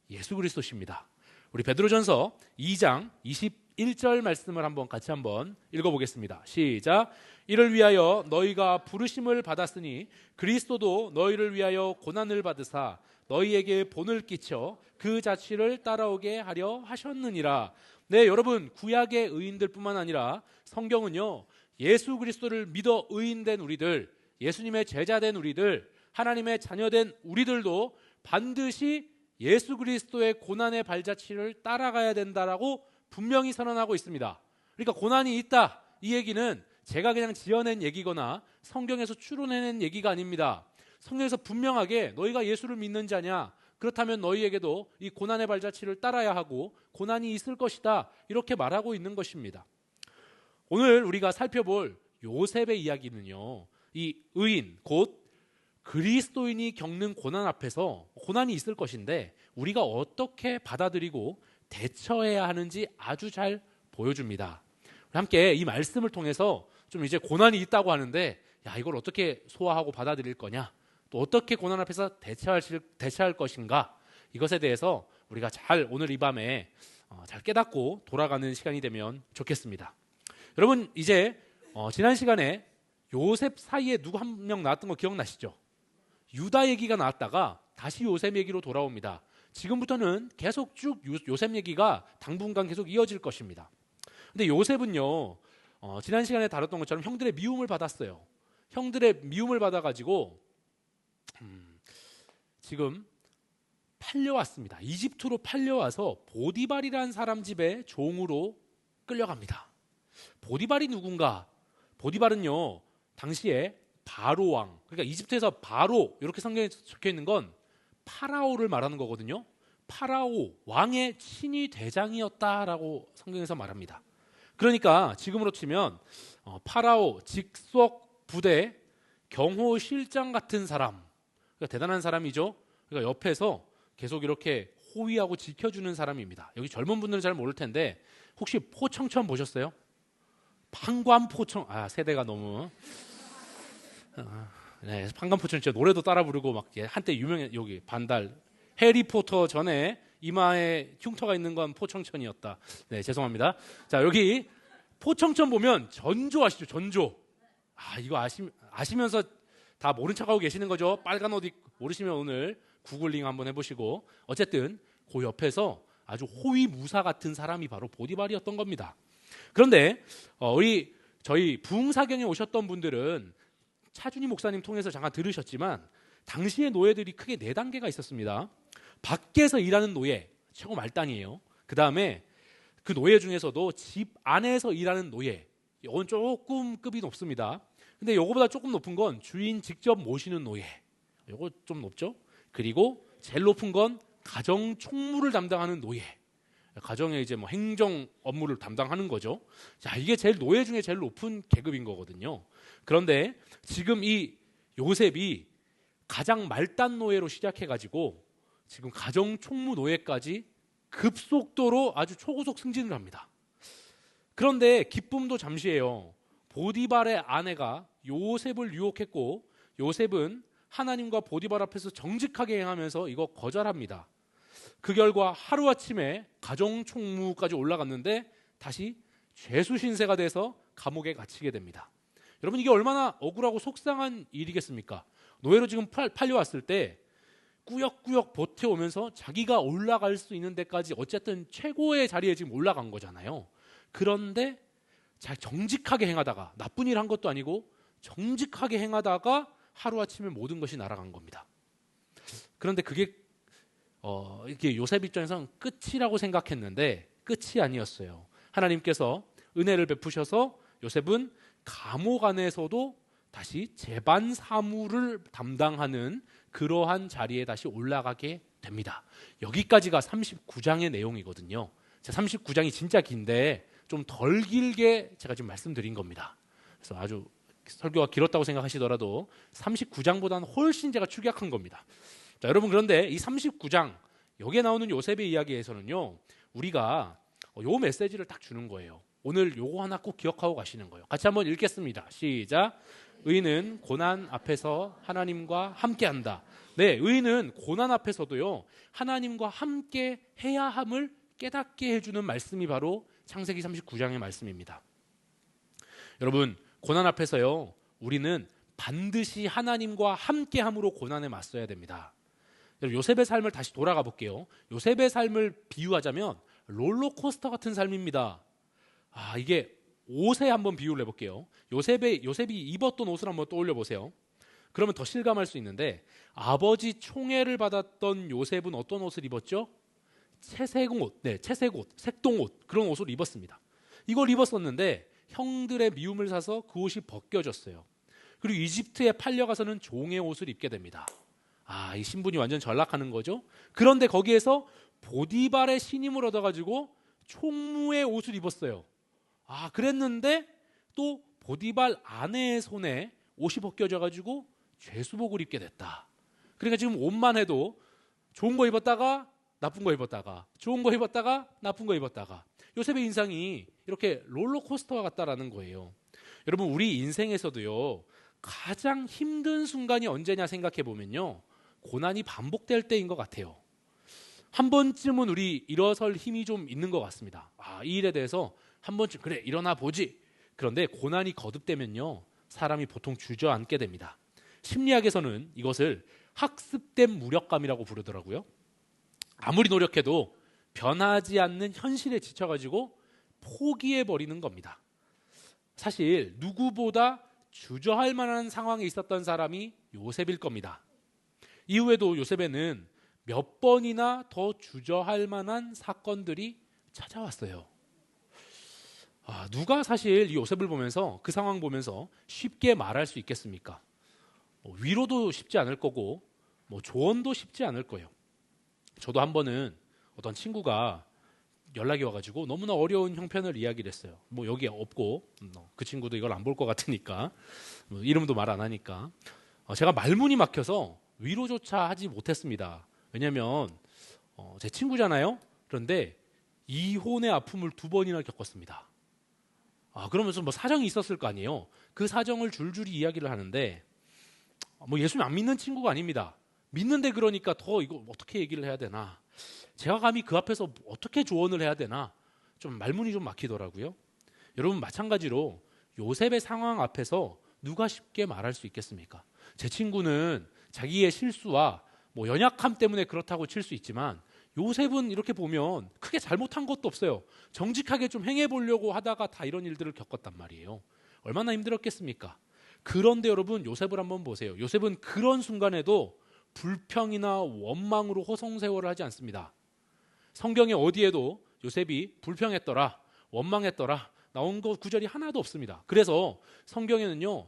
예수 그리스도십니다. 우리 베드로전서 2장 21절 말씀을 같이 한번 읽어보겠습니다. 시작. 이를 위하여 너희가 부르심을 받았으니 그리스도도 너희를 위하여 고난을 받으사 너희에게 본을 끼쳐 그 자취를 따라오게 하려 하셨느니라. 네, 여러분, 구약의 의인들뿐만 아니라 성경은요, 예수 그리스도를 믿어 의인된 우리들, 예수님의 제자된 우리들, 하나님의 자녀된 우리들도 반드시 예수 그리스도의 고난의 발자취를 따라가야 된다라고 분명히 선언하고 있습니다. 그러니까 고난이 있다, 이 얘기는 제가 그냥 지어낸 얘기거나 성경에서 추론해낸 얘기가 아닙니다. 성경에서 분명하게 너희가 예수를 믿는 자냐, 그렇다면 너희에게도 이 고난의 발자취를 따라야 하고 고난이 있을 것이다, 이렇게 말하고 있는 것입니다. 오늘 우리가 살펴볼 요셉의 이야기는요, 이 의인 곧 그리스도인이 겪는 고난 앞에서 고난이 있을 것인데 우리가 어떻게 받아들이고 대처해야 하는지 아주 잘 보여줍니다. 함께 이 말씀을 통해서 좀 이제 고난이 있다고 하는데, 이걸 어떻게 소화하고 받아들일 거냐, 또 어떻게 고난 앞에서 대처할 것인가, 이것에 대해서 우리가 잘 오늘 이 밤에 잘 깨닫고 돌아가는 시간이 되면 좋겠습니다. 여러분, 이제 지난 시간에 요셉 사이에 누구 한 명 나왔던 거 기억나시죠? 유다 얘기가 나왔다가 다시 요셉 얘기로 돌아옵니다. 지금부터는 계속 쭉 요셉 얘기가 당분간 계속 이어질 것입니다. 근데 요셉은요, 지난 시간에 다뤘던 것처럼 형들의 미움을 받았어요. 형들의 미움을 받아가지고 지금 팔려왔습니다. 이집트로 팔려와서 보디발이라는 사람 집에 종으로 끌려갑니다. 보디발이 누군가? 보디발은요, 당시에 바로 왕, 그러니까 이집트에서 바로, 이렇게 성경에 적혀 있는 건 파라오를 말하는 거거든요. 파라오 왕의 친위 대장이었다라고 성경에서 말합니다. 그러니까 지금으로 치면 파라오 직속 부대 경호실장 같은 사람, 그러니까 대단한 사람이죠. 그러니까 옆에서 계속 이렇게 호위하고 지켜주는 사람입니다. 여기 젊은 분들은 잘 모를 텐데 혹시 포청천 보셨어요? 판관포청, 세대가 너무 네, 판관포청 진짜 노래도 따라 부르고 막 한때 유명해. 여기 반달 해리포터 전에 이마에 흉터가 있는 건 포청천이었다. 네, 죄송합니다. 자, 여기 포청천 보면 전조 아시죠? 전조. 이거 아시면서 다 모른 척하고 계시는 거죠? 빨간 옷 입고 모르시면 오늘 구글링 한번 해보시고, 어쨌든 그 옆에서 아주 호위무사 같은 사람이 바로 보디발이었던 겁니다. 그런데 저희 부흥사경에 오셨던 분들은 차준희 목사님 통해서 잠깐 들으셨지만, 당시의 노예들이 크게 4단계가 있었습니다. 밖에서 일하는 노예, 최고 말단이에요. 그 다음에 그 노예 중에서도 집 안에서 일하는 노예, 이건 조금 급이 높습니다. 근데 이거보다 조금 높은 건 주인 직접 모시는 노예, 이거 좀 높죠. 그리고 제일 높은 건 가정 총무를 담당하는 노예, 가정의 이제 뭐 행정 업무를 담당하는 거죠. 자, 이게 제일 노예 중에 제일 높은 계급인 거거든요. 그런데 지금 이 요셉이 가장 말단 노예로 시작해가지고 지금 가정 총무 노예까지 급속도로 아주 초고속 승진을 합니다. 그런데 기쁨도 잠시예요. 보디발의 아내가 요셉을 유혹했고, 요셉은 하나님과 보디발 앞에서 정직하게 행하면서 이거 거절합니다. 그 결과 하루아침에 가정 총무까지 올라갔는데 다시 죄수 신세가 돼서 감옥에 갇히게 됩니다. 여러분, 이게 얼마나 억울하고 속상한 일이겠습니까? 노예로 지금 팔려왔을 때 꾸역꾸역 버텨오면서 자기가 올라갈 수 있는 데까지 어쨌든 최고의 자리에 지금 올라간 거잖아요. 그런데 정직하게 행하다가, 나쁜 일 한 것도 아니고 정직하게 행하다가 하루아침에 모든 것이 날아간 겁니다. 그런데 그게 이게 요셉 입장에서는 끝이라고 생각했는데 끝이 아니었어요. 하나님께서 은혜를 베푸셔서 요셉은 감옥 안에서도 다시 재반 사무를 담당하는 그러한 자리에 다시 올라가게 됩니다. 여기까지가 39장의 내용이거든요. 39장이 진짜 긴데 좀 덜 길게 제가 지금 말씀드린 겁니다. 그래서 아주 설교가 길었다고 생각하시더라도 39장보다는 훨씬 제가 축약한 겁니다. 자, 여러분, 그런데 이 39장 여기에 나오는 요셉의 이야기에서는요, 우리가 요 메시지를 딱 주는 거예요. 오늘 요거 하나 꼭 기억하고 가시는 거예요. 같이 한번 읽겠습니다. 시작. 의인은 고난 앞에서 하나님과 함께한다. 네, 의인은 고난 앞에서도요, 하나님과 함께 해야 함을 깨닫게 해주는 말씀이 바로 창세기 39장의 말씀입니다. 여러분, 고난 앞에서요, 우리는 반드시 하나님과 함께함으로 고난에 맞서야 됩니다. 요셉의 삶을 다시 돌아가 볼게요. 요셉의 삶을 비유하자면 롤러코스터 같은 삶입니다. 이게 옷에 한번 비유를 해볼게요. 요셉이 입었던 옷을 한번 떠올려 보세요. 그러면 더 실감할 수 있는데, 아버지 총애를 받았던 요셉은 어떤 옷을 입었죠? 채색옷, 색동옷, 그런 옷을 입었습니다. 이걸 입었었는데 형들의 미움을 사서 그 옷이 벗겨졌어요. 그리고 이집트에 팔려가서는 종의 옷을 입게 됩니다. 이 신분이 완전 전락하는 거죠. 그런데 거기에서 보디발의 신임을 얻어가지고 총무의 옷을 입었어요. 그랬는데 또 보디발 아내의 손에 옷이 벗겨져가지고 죄수복을 입게 됐다. 그러니까 지금 옷만 해도 좋은 거 입었다가 나쁜 거 입었다가, 좋은 거 입었다가 나쁜 거 입었다가, 요셉의 인상이 이렇게 롤러코스터와 같다라는 거예요. 여러분, 우리 인생에서도요, 가장 힘든 순간이 언제냐 생각해 보면요, 고난이 반복될 때인 것 같아요. 한 번쯤은 우리 일어설 힘이 좀 있는 것 같습니다. 이 일에 대해서 한 번쯤 그래 일어나 보지. 그런데 고난이 거듭되면요, 사람이 보통 주저앉게 됩니다. 심리학에서는 이것을 학습된 무력감이라고 부르더라고요. 아무리 노력해도 변하지 않는 현실에 지쳐가지고 포기해버리는 겁니다. 사실 누구보다 주저할 만한 상황에 있었던 사람이 요셉일 겁니다. 이후에도 요셉에는 몇 번이나 더 주저할 만한 사건들이 찾아왔어요. 누가 사실 이 요셉을 보면서, 그 상황 보면서 쉽게 말할 수 있겠습니까? 위로도 쉽지 않을 거고 조언도 쉽지 않을 거예요. 저도 한 번은 어떤 친구가 연락이 와가지고 너무나 어려운 형편을 이야기를 했어요. 여기 없고 그 친구도 이걸 안 볼 것 같으니까, 이름도 말 안 하니까 제가 말문이 막혀서 위로조차 하지 못했습니다. 왜냐하면 제 친구잖아요. 그런데 이혼의 아픔을 2번이나 겪었습니다. 그러면서 사정이 있었을 거 아니에요. 그 사정을 줄줄이 이야기를 하는데, 예수님 안 믿는 친구가 아닙니다. 믿는데 그러니까 더 이거 어떻게 얘기를 해야 되나, 제가 감히 그 앞에서 어떻게 조언을 해야 되나, 좀 말문이 좀 막히더라고요. 여러분, 마찬가지로 요셉의 상황 앞에서 누가 쉽게 말할 수 있겠습니까? 제 친구는 자기의 실수와 뭐 연약함 때문에 그렇다고 칠 수 있지만 요셉은 이렇게 보면 크게 잘못한 것도 없어요. 정직하게 좀 행해보려고 하다가 다 이런 일들을 겪었단 말이에요. 얼마나 힘들었겠습니까? 그런데 여러분, 요셉을 한번 보세요. 요셉은 그런 순간에도 불평이나 원망으로 호성세월을 하지 않습니다. 성경에 어디에도 요셉이 불평했더라, 원망했더라 나온 거 구절이 하나도 없습니다. 그래서 성경에는요,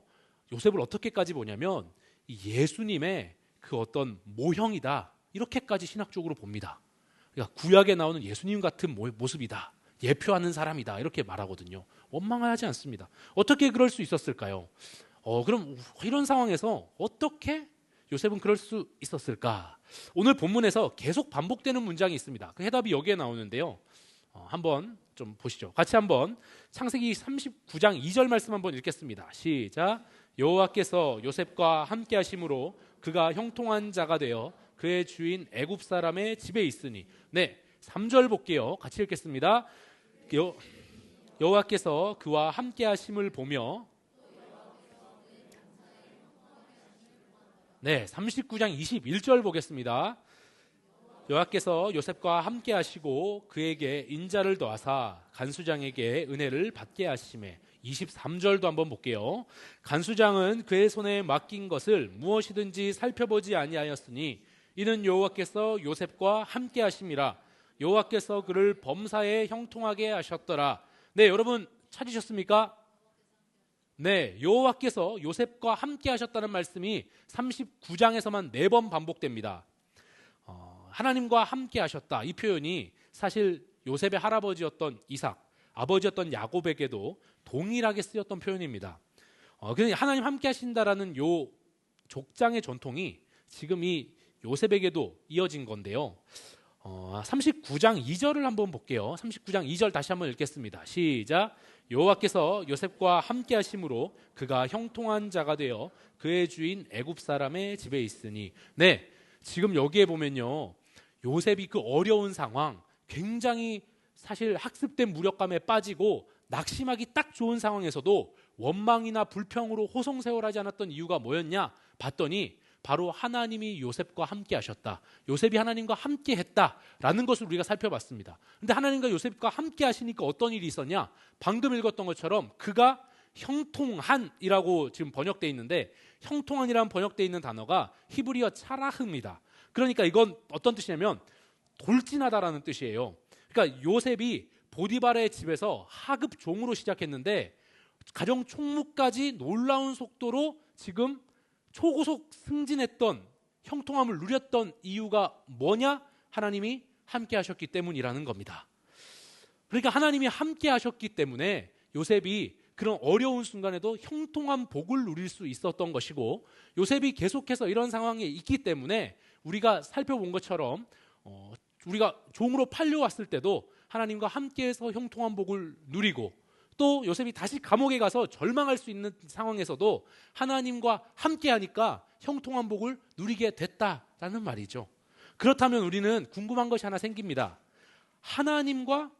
요셉을 어떻게까지 보냐면 예수님의 그 어떤 모형이다, 이렇게까지 신학적으로 봅니다. 그러니까 구약에 나오는 예수님 같은 모습이다, 예표하는 사람이다, 이렇게 말하거든요. 원망하지 않습니다. 어떻게 그럴 수 있었을까요? 그럼 이런 상황에서 어떻게 요셉은 그럴 수 있었을까? 오늘 본문에서 계속 반복되는 문장이 있습니다. 그 해답이 여기에 나오는데요. 한번 좀 보시죠. 같이 한번 창세기 39장 2절 말씀 한번 읽겠습니다. 시작. 여호와께서 요셉과 함께 하심으로 그가 형통한 자가 되어 그의 주인 애굽 사람의 집에 있으니. 네, 3절 볼게요. 같이 읽겠습니다. 여호와께서 그와 함께 하심을 보며. 네, 39장 21절 보겠습니다. 여호와께서 요셉과 함께 하시고 그에게 인자를 더하사 간수장에게 은혜를 받게 하시매. 23절도 한번 볼게요. 간수장은 그의 손에 맡긴 것을 무엇이든지 살펴보지 아니하였으니 이는 여호와께서 요셉과 함께 하심이라. 여호와께서 그를 범사에 형통하게 하셨더라. 네, 여러분 찾으셨습니까? 네, 여호와께서 요셉과 함께 하셨다는 말씀이 39장에서만 4번 반복됩니다. 하나님과 함께 하셨다, 이 표현이 사실 요셉의 할아버지였던 이삭, 아버지였던 야곱에게도 동일하게 쓰였던 표현입니다. 그래서 하나님 함께 하신다라는 요 족장의 전통이 지금 이 요셉에게도 이어진 건데요. 39장 2절을 한번 볼게요. 39장 2절 다시 한번 읽겠습니다. 시작. 여호와께서 요셉과 함께 하심으로 그가 형통한 자가 되어 그의 주인 애굽 사람의 집에 있으니. 네, 지금 여기에 보면요, 요셉이 그 어려운 상황, 굉장히 사실 학습된 무력감에 빠지고 낙심하기 딱 좋은 상황에서도 원망이나 불평으로 호성세월하지 않았던 이유가 뭐였냐 봤더니 바로 하나님이 요셉과 함께 하셨다, 요셉이 하나님과 함께 했다라는 것을 우리가 살펴봤습니다. 근데 하나님과 요셉과 함께 하시니까 어떤 일이 있었냐? 방금 읽었던 것처럼 그가 형통한이라고 지금 번역되어 있는데, 형통한이라는 번역되어 있는 단어가 히브리어 차라흐입니다. 그러니까 이건 어떤 뜻이냐면 돌진하다라는 뜻이에요. 그러니까 요셉이 보디발의 집에서 하급 종으로 시작했는데 가정 총무까지 놀라운 속도로 지금 초고속 승진했던, 형통함을 누렸던 이유가 뭐냐? 하나님이 함께 하셨기 때문이라는 겁니다. 그러니까 하나님이 함께 하셨기 때문에 요셉이 그런 어려운 순간에도 형통한 복을 누릴 수 있었던 것이고, 요셉이 계속해서 이런 상황에 있기 때문에 우리가 살펴본 것처럼 우리가 종으로 팔려왔을 때도 하나님과 함께해서 형통한 복을 누리고, 또 요셉이 다시 감옥에 가서 절망할 수 있는 상황에서도 하나님과 함께하니까 형통한 복을 누리게 됐다라는 말이죠. 그렇다면 우리는 궁금한 것이 하나 생깁니다. 하나님과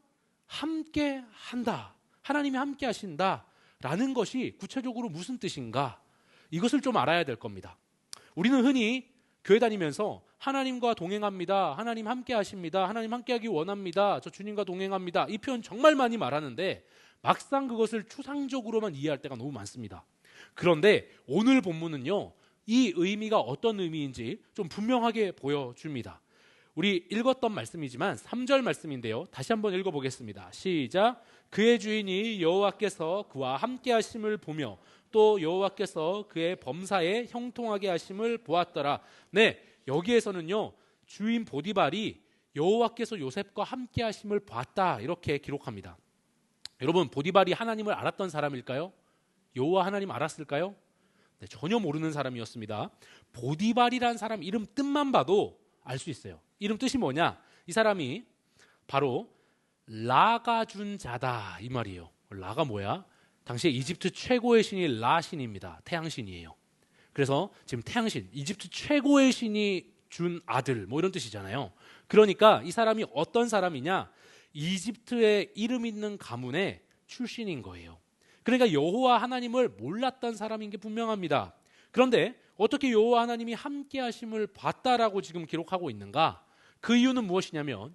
함께한다, 하나님이 함께 하신다라는 것이 구체적으로 무슨 뜻인가? 이것을 좀 알아야 될 겁니다. 우리는 흔히 교회 다니면서 하나님과 동행합니다, 하나님 함께 하십니다, 하나님 함께 하기 원합니다, 저 주님과 동행합니다, 이 표현 정말 많이 말하는데 막상 그것을 추상적으로만 이해할 때가 너무 많습니다. 그런데 오늘 본문은요, 이 의미가 어떤 의미인지 좀 분명하게 보여줍니다. 우리 읽었던 말씀이지만 3절 말씀인데요, 다시 한번 읽어보겠습니다. 시작. 그의 주인이 여호와께서 그와 함께 하심을 보며 또 여호와께서 그의 범사에 형통하게 하심을 보았더라. 네, 여기에서는요, 주인 보디발이 여호와께서 요셉과 함께 하심을 봤다, 이렇게 기록합니다. 여러분, 보디발이 하나님을 알았던 사람일까요? 여호와 하나님 알았을까요? 네, 전혀 모르는 사람이었습니다. 보디발이라는 사람 이름 뜻만 봐도 알 수 있어요. 이름 뜻이 뭐냐? 이 사람이 바로 라가 준 자다, 이 말이에요. 라가 뭐야? 당시에 이집트 최고의 신이 라 신입니다. 태양신이에요. 그래서 지금 태양신, 이집트 최고의 신이 준 아들, 뭐 이런 뜻이잖아요. 그러니까 이 사람이 어떤 사람이냐? 이집트에 이름 있는 가문의 출신인 거예요. 그러니까 여호와 하나님을 몰랐던 사람인 게 분명합니다. 그런데 어떻게 여호와 하나님이 함께 하심을 봤다라고 지금 기록하고 있는가? 그 이유는 무엇이냐면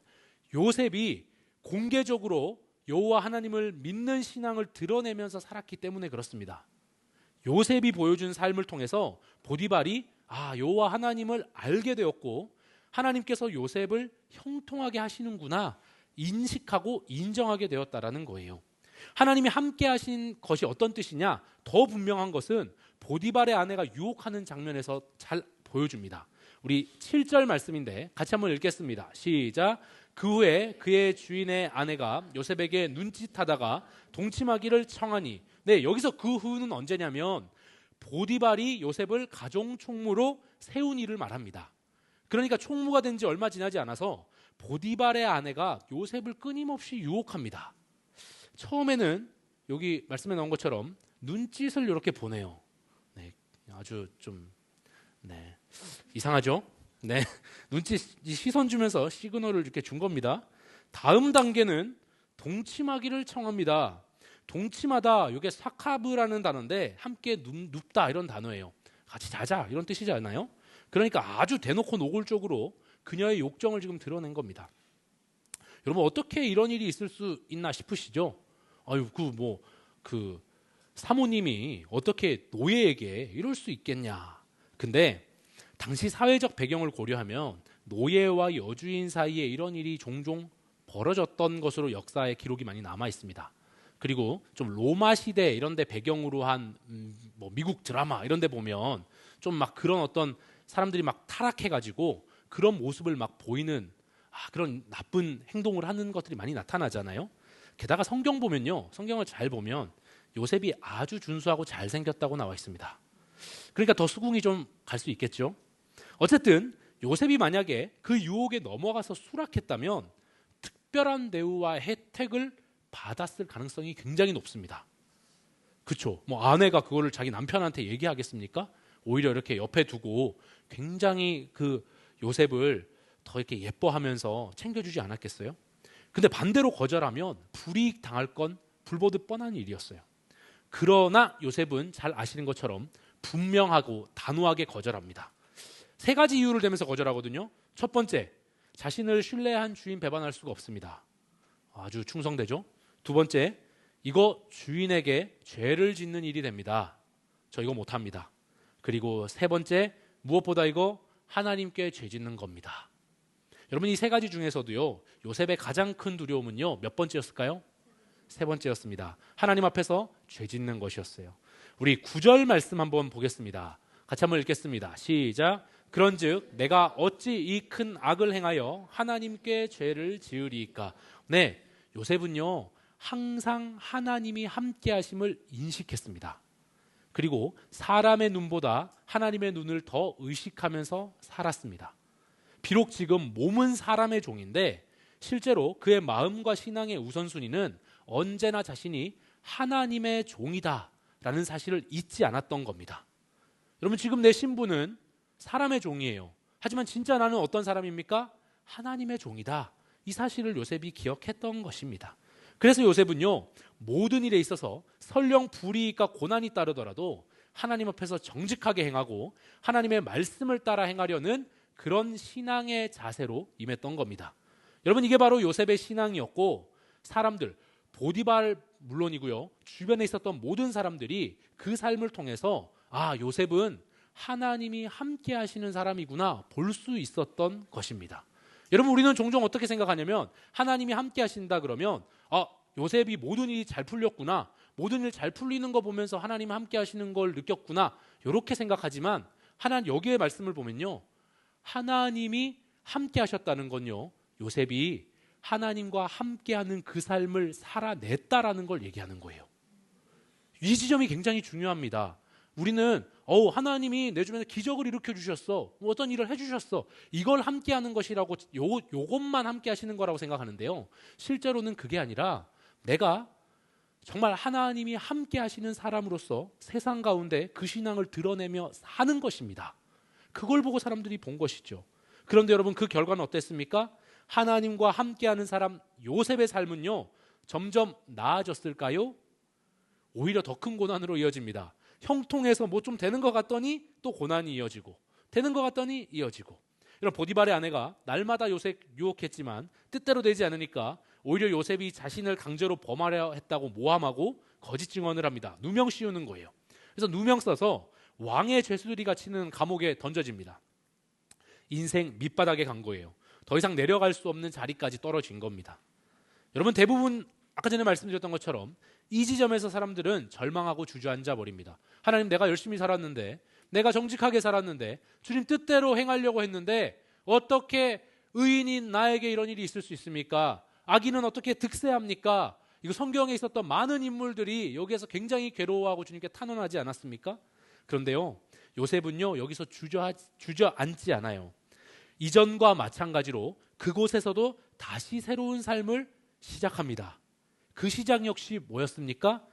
요셉이 공개적으로 여호와 하나님을 믿는 신앙을 드러내면서 살았기 때문에 그렇습니다. 요셉이 보여준 삶을 통해서 보디발이 여호와 하나님을 알게 되었고 하나님께서 요셉을 형통하게 하시는구나 인식하고 인정하게 되었다라는 거예요. 하나님이 함께 하신 것이 어떤 뜻이냐? 더 분명한 것은 보디발의 아내가 유혹하는 장면에서 잘 보여줍니다. 우리 7절 말씀인데 같이 한번 읽겠습니다. 시작. 그 후에 그의 주인의 아내가 요셉에게 눈짓하다가 동침하기를 청하니. 네, 여기서 그 후는 언제냐면 보디발이 요셉을 가정총무로 세운 일을 말합니다. 그러니까 총무가 된 지 얼마 지나지 않아서 보디발의 아내가 요셉을 끊임없이 유혹합니다. 처음에는 여기 말씀에 나온 것처럼 눈짓을 이렇게 보내요. 네, 아주 좀 이상하죠? 네, 눈짓 시선 주면서 시그널을 이렇게 준 겁니다. 다음 단계는 동침하기를 청합니다. 동침하다, 이게 사카브라는 단어인데 함께 눕다 이런 단어예요. 같이 자자 이런 뜻이지 않나요? 그러니까 아주 대놓고 노골적으로 그녀의 욕정을 지금 드러낸 겁니다. 여러분 어떻게 이런 일이 있을 수 있나 싶으시죠? 그 사모님이 어떻게 노예에게 이럴 수 있겠냐. 근데 당시 사회적 배경을 고려하면 노예와 여주인 사이에 이런 일이 종종 벌어졌던 것으로 역사의 기록이 많이 남아 있습니다. 그리고 좀 로마 시대 이런 데 배경으로 한 미국 드라마 이런 데 보면 좀 막 그런 어떤 사람들이 막 타락해가지고 그런 모습을 막 보이는 그런 나쁜 행동을 하는 것들이 많이 나타나잖아요. 게다가 성경 보면요, 성경을 잘 보면 요셉이 아주 준수하고 잘생겼다고 나와 있습니다. 그러니까 더 수긍이 좀 갈 수 있겠죠. 어쨌든 요셉이 만약에 그 유혹에 넘어가서 수락했다면 특별한 대우와 혜택을 받았을 가능성이 굉장히 높습니다. 그렇죠? 아내가 그거를 자기 남편한테 얘기하겠습니까? 오히려 이렇게 옆에 두고 굉장히 그 요셉을 더 이렇게 예뻐하면서 챙겨주지 않았겠어요? 근데 반대로 거절하면 불이익 당할 건 불보듯 뻔한 일이었어요. 그러나 요셉은 잘 아시는 것처럼 분명하고 단호하게 거절합니다. 3가지 이유를 대면서 거절하거든요. 첫 번째, 자신을 신뢰한 주인 배반할 수가 없습니다. 아주 충성되죠. 두 번째, 이거 주인에게 죄를 짓는 일이 됩니다. 저 이거 못합니다. 그리고 세 번째, 무엇보다 이거 하나님께 죄 짓는 겁니다. 여러분 이 3가지 중에서도요, 요셉의 가장 큰 두려움은요, 몇 번째였을까요? 3번째였습니다. 하나님 앞에서 죄 짓는 것이었어요. 우리 9절 말씀 한번 보겠습니다. 같이 한번 읽겠습니다. 시작. 그런즉 내가 어찌 이 큰 악을 행하여 하나님께 죄를 지으리이까. 네, 요셉은요 항상 하나님이 함께 하심을 인식했습니다. 그리고 사람의 눈보다 하나님의 눈을 더 의식하면서 살았습니다. 비록 지금 몸은 사람의 종인데 실제로 그의 마음과 신앙의 우선순위는 언제나 자신이 하나님의 종이다라는 사실을 잊지 않았던 겁니다. 여러분 지금 내 신분은 사람의 종이에요. 하지만 진짜 나는 어떤 사람입니까? 하나님의 종이다. 이 사실을 요셉이 기억했던 것입니다. 그래서 요셉은요 모든 일에 있어서 설령 불이익과 고난이 따르더라도 하나님 앞에서 정직하게 행하고 하나님의 말씀을 따라 행하려는 그런 신앙의 자세로 임했던 겁니다. 여러분 이게 바로 요셉의 신앙이었고 사람들 보디발 물론이고요 주변에 있었던 모든 사람들이 그 삶을 통해서 요셉은 하나님이 함께 하시는 사람이구나 볼 수 있었던 것입니다. 여러분 우리는 종종 어떻게 생각하냐면 하나님이 함께 하신다 그러면 요셉이 모든 일이 잘 풀렸구나, 모든 일 잘 풀리는 거 보면서 하나님 함께 하시는 걸 느꼈구나 이렇게 생각하지만 여기에 말씀을 보면요 하나님이 함께 하셨다는 건요 요셉이 하나님과 함께하는 그 삶을 살아냈다라는 걸 얘기하는 거예요. 이 지점이 굉장히 중요합니다. 우리는 하나님이 내 주변에 기적을 일으켜 주셨어, 어떤 일을 해주셨어, 이걸 함께하는 것이라고 요것만 함께 하시는 거라고 생각하는데요 실제로는 그게 아니라 내가 정말 하나님이 함께 하시는 사람으로서 세상 가운데 그 신앙을 드러내며 사는 것입니다. 그걸 보고 사람들이 본 것이죠. 그런데 여러분 그 결과는 어땠습니까? 하나님과 함께하는 사람 요셉의 삶은요 점점 나아졌을까요? 오히려 더 큰 고난으로 이어집니다. 형통해서 뭐 좀 되는 것 같더니 또 고난이 이어지고, 되는 것 같더니 이어지고. 이런 보디발의 아내가 날마다 요셉 유혹했지만 뜻대로 되지 않으니까 오히려 요셉이 자신을 강제로 범하려 했다고 모함하고 거짓 증언을 합니다. 누명 씌우는 거예요. 그래서 누명 써서 왕의 죄수들이 갇히는 감옥에 던져집니다. 인생 밑바닥에 간 거예요. 더 이상 내려갈 수 없는 자리까지 떨어진 겁니다. 여러분, 대부분 아까 전에 말씀드렸던 것처럼 이 지점에서 사람들은 절망하고 주저앉아 버립니다. 하나님, 내가 열심히 살았는데, 내가 정직하게 살았는데, 주님 뜻대로 행하려고 했는데 어떻게 의인인 나에게 이런 일이 있을 수 있습니까? 악인은 어떻게 득세합니까? 이거 성경에 있었던 많은 인물들이 여기에서 굉장히 괴로워하고 주님께 탄원하지 않았습니까? 그런데요, 요셉은요 여기서 주저앉지 않아요. 이전과 마찬가지로 그곳에서도 다시 새로운 삶을 시작합니다. 그 시작 역시 뭐였습니까?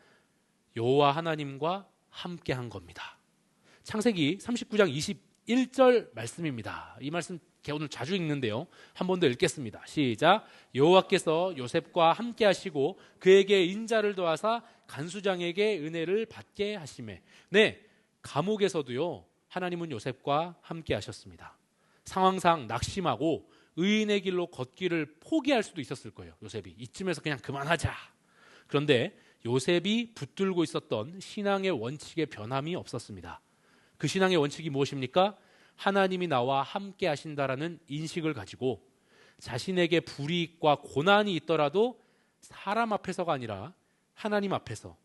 여호와 하나님과 함께한 겁니다. 창세기 39장 21절 말씀입니다. 이 말씀 오늘 자주 읽는데요, 한 번 더 읽겠습니다. 시작. 여호와께서 요셉과 함께 하시고 그에게 인자를 더하사 간수장에게 은혜를 받게 하시매. 네, 감옥에서도요 하나님은 요셉과 함께 하셨습니다. 상황상 낙심하고 의인의 길로 걷기를 포기할 수도 있었을 거예요. 요셉이 이쯤에서 그냥 그만하자. 그런데 요셉이 붙들고 있었던 신앙의 원칙의 변함이 없었습니다. 그 신앙의 원칙이 무엇입니까? 하나님이 나와 함께 하신다라는 인식을 가지고 자신에게 불이익과 고난이 있더라도 사람 앞에서가 아니라 하나님 앞에서,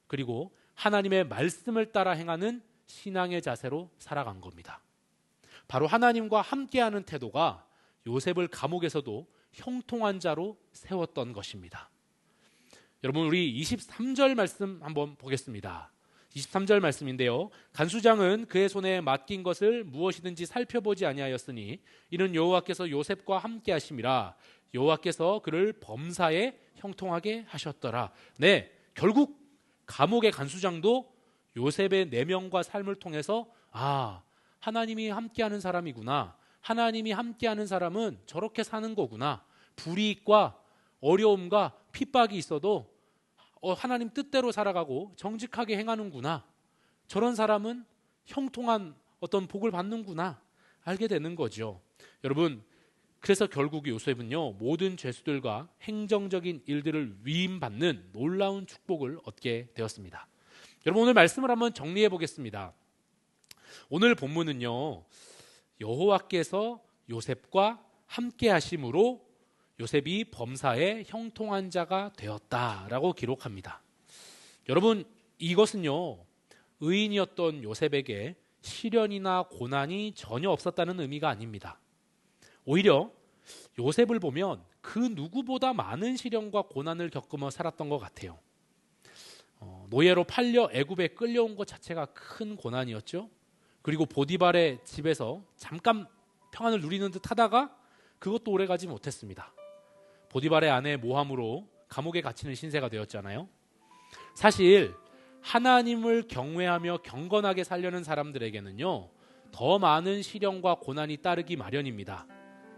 그리고 하나님의 말씀을 따라 행하는 신앙의 자세로 살아간 겁니다. 바로 하나님과 함께하는 태도가 요셉을 감옥에서도 형통한 자로 세웠던 것입니다. 여러분, 우리 23절 말씀 한번 보겠습니다. 23절 말씀인데요, 간수장은 그의 손에 맡긴 것을 무엇이든지 살펴보지 아니하였으니 이는 여호와께서 요셉과 함께 하심이라. 여호와께서 그를 범사에 형통하게 하셨더라. 네, 결국 감옥의 간수장도 요셉의 내면과 삶을 통해서 하나님이 함께하는 사람이구나, 하나님이 함께하는 사람은 저렇게 사는 거구나, 불이익과 어려움과 핍박이 있어도 하나님 뜻대로 살아가고 정직하게 행하는구나, 저런 사람은 형통한 어떤 복을 받는구나 알게 되는 거죠. 여러분, 그래서 결국 요셉은요 모든 죄수들과 행정적인 일들을 위임받는 놀라운 축복을 얻게 되었습니다. 여러분, 오늘 말씀을 한번 정리해 보겠습니다. 오늘 본문은요 여호와께서 요셉과 함께 하심으로 요셉이 범사에 형통한 자가 되었다라고 기록합니다. 여러분, 이것은요 의인이었던 요셉에게 시련이나 고난이 전혀 없었다는 의미가 아닙니다. 오히려 요셉을 보면 그 누구보다 많은 시련과 고난을 겪으며 살았던 것 같아요. 노예로 팔려 애굽에 끌려온 것 자체가 큰 고난이었죠. 그리고 보디발의 집에서 잠깐 평안을 누리는 듯 하다가 그것도 오래가지 못했습니다. 보디발의 아내의 모함으로 감옥에 갇히는 신세가 되었잖아요. 사실 하나님을 경외하며 경건하게 살려는 사람들에게는요 더 많은 시련과 고난이 따르기 마련입니다.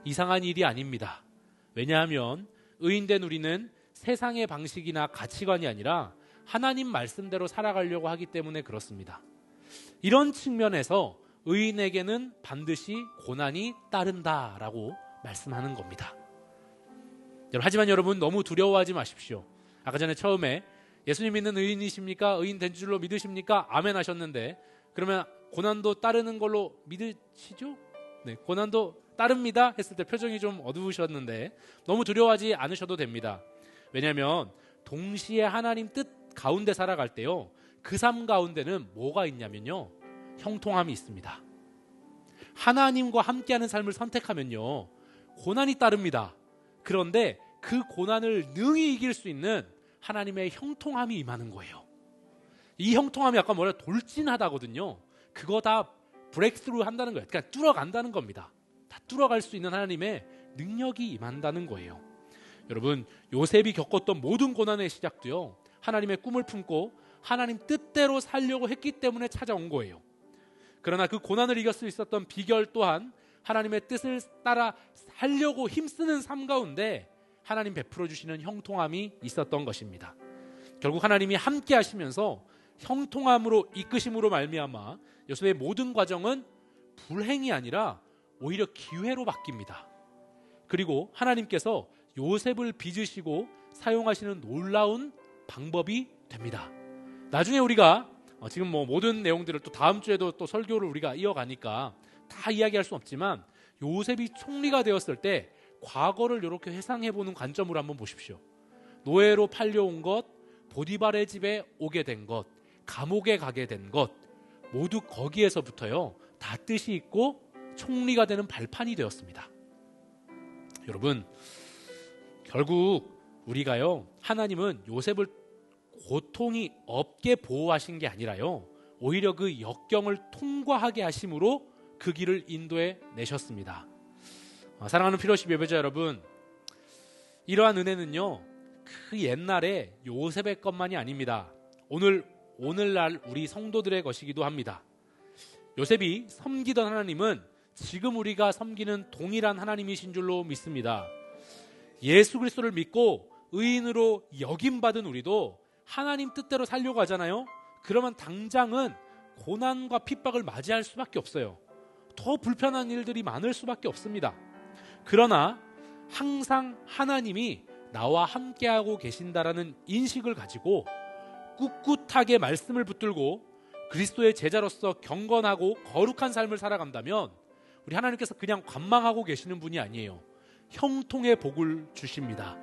이상한 일이 아닙니다. 왜냐하면 의인된 우리는 세상의 방식이나 가치관이 아니라 하나님 말씀대로 살아가려고 하기 때문에 그렇습니다. 이런 측면에서 의인에게는 반드시 고난이 따른다라고 말씀하는 겁니다. 하지만 여러분, 너무 두려워하지 마십시오. 아까 전에 처음에 예수님 믿는 의인이십니까? 의인 된 줄로 믿으십니까? 아멘 하셨는데, 그러면 고난도 따르는 걸로 믿으시죠? 네, 고난도 따릅니다 했을 때 표정이 좀 어두우셨는데 너무 두려워하지 않으셔도 됩니다. 왜냐하면 동시에 하나님 뜻 가운데 살아갈 때요 그 삶 가운데는 뭐가 있냐면요 형통함이 있습니다. 하나님과 함께하는 삶을 선택하면요 고난이 따릅니다. 그런데 그 고난을 능히 이길 수 있는 하나님의 형통함이 임하는 거예요. 이 형통함이 아까 뭐라 돌진하다거든요. 그거 다 브레이크스루 한다는 거예요. 그러니까 뚫어간다는 겁니다. 다 뚫어갈 수 있는 하나님의 능력이 임한다는 거예요. 여러분, 요셉이 겪었던 모든 고난의 시작도요 하나님의 꿈을 품고 하나님 뜻대로 살려고 했기 때문에 찾아온 거예요. 그러나 그 고난을 이길 수 있었던 비결 또한 하나님의 뜻을 따라 살려고 힘쓰는 삶 가운데 하나님 베풀어 주시는 형통함이 있었던 것입니다. 결국 하나님이 함께 하시면서 형통함으로 이끄심으로 말미암아 요셉의 모든 과정은 불행이 아니라 오히려 기회로 바뀝니다. 그리고 하나님께서 요셉을 빚으시고 사용하시는 놀라운 방법이 됩니다. 나중에 우리가 지금 모든 내용들을 또 다음 주에도 또 설교를 우리가 이어가니까 다 이야기할 수 없지만 요셉이 총리가 되었을 때 과거를 이렇게 회상해보는 관점으로 한번 보십시오. 노예로 팔려온 것, 보디발의 집에 오게 된 것, 감옥에 가게 된 것, 모두 거기에서부터요 다 뜻이 있고 총리가 되는 발판이 되었습니다. 여러분, 결국 우리가요, 하나님은 요셉을 고통이 없게 보호하신 게 아니라요, 오히려 그 역경을 통과하게 하심으로 그 길을 인도해 내셨습니다. 사랑하는 피로십 예배자 여러분, 이러한 은혜는요 그 옛날에 요셉의 것만이 아닙니다. 오늘날 우리 성도들의 것이기도 합니다. 요셉이 섬기던 하나님은 지금 우리가 섬기는 동일한 하나님이신 줄로 믿습니다. 예수 그리스도를 믿고 의인으로 여김받은 우리도 하나님 뜻대로 살려고 하잖아요. 그러면 당장은 고난과 핍박을 맞이할 수밖에 없어요. 더 불편한 일들이 많을 수밖에 없습니다. 그러나 항상 하나님이 나와 함께하고 계신다라는 인식을 가지고 꿋꿋하게 말씀을 붙들고 그리스도의 제자로서 경건하고 거룩한 삶을 살아간다면 우리 하나님께서 그냥 관망하고 계시는 분이 아니에요. 형통의 복을 주십니다.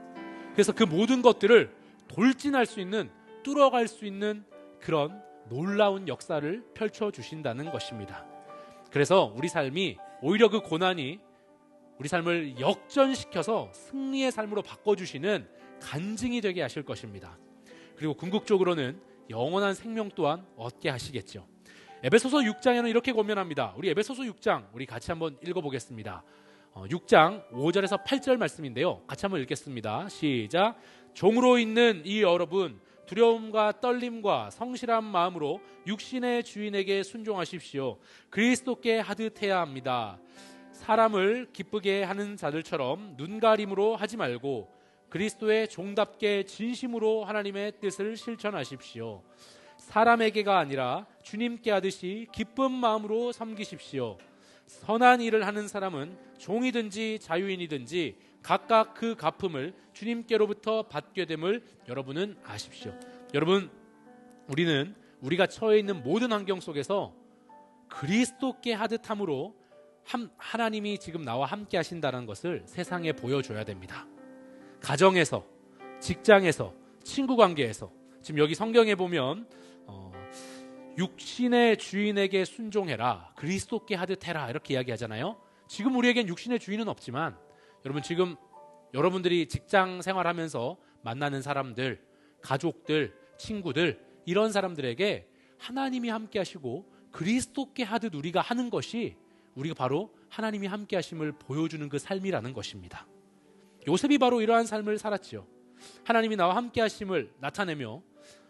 그래서 그 모든 것들을 돌진할 수 있는, 뚫어갈 수 있는 그런 놀라운 역사를 펼쳐주신다는 것입니다. 그래서 우리 삶이 오히려 그 고난이 우리 삶을 역전시켜서 승리의 삶으로 바꿔주시는 간증이 되게 하실 것입니다. 그리고 궁극적으로는 영원한 생명 또한 얻게 하시겠죠. 에베소서 6장에는 이렇게 권면합니다. 우리 에베소서 6장 우리 같이 한번 읽어보겠습니다. 6장 5절에서 8절 말씀인데요, 같이 한번 읽겠습니다. 시작. 종으로 있는 이 여러분, 두려움과 떨림과 성실한 마음으로 육신의 주인에게 순종하십시오. 그리스도께 하듯 해야 합니다. 사람을 기쁘게 하는 자들처럼 눈가림으로 하지 말고 그리스도의 종답게 진심으로 하나님의 뜻을 실천하십시오. 사람에게가 아니라 주님께 하듯이 기쁜 마음으로 섬기십시오. 선한 일을 하는 사람은 종이든지 자유인이든지 각각 그 갚음을 주님께로부터 받게 됨을 여러분은 아십시오. 여러분, 우리는 우리가 처해 있는 모든 환경 속에서 그리스도께 하듯 함으로 하나님이 지금 나와 함께 하신다는 것을 세상에 보여줘야 됩니다. 가정에서, 직장에서, 친구 관계에서, 지금 여기 성경에 보면 육신의 주인에게 순종해라, 그리스도께 하듯 해라 이렇게 이야기하잖아요. 지금 우리에겐 육신의 주인은 없지만 여러분, 지금 여러분들이 직장 생활하면서 만나는 사람들, 가족들, 친구들, 이런 사람들에게 하나님이 함께 하시고 그리스도께 하듯 우리가 하는 것이 우리가 바로 하나님이 함께 하심을 보여주는 그 삶이라는 것입니다. 요셉이 바로 이러한 삶을 살았죠. 하나님이 나와 함께 하심을 나타내며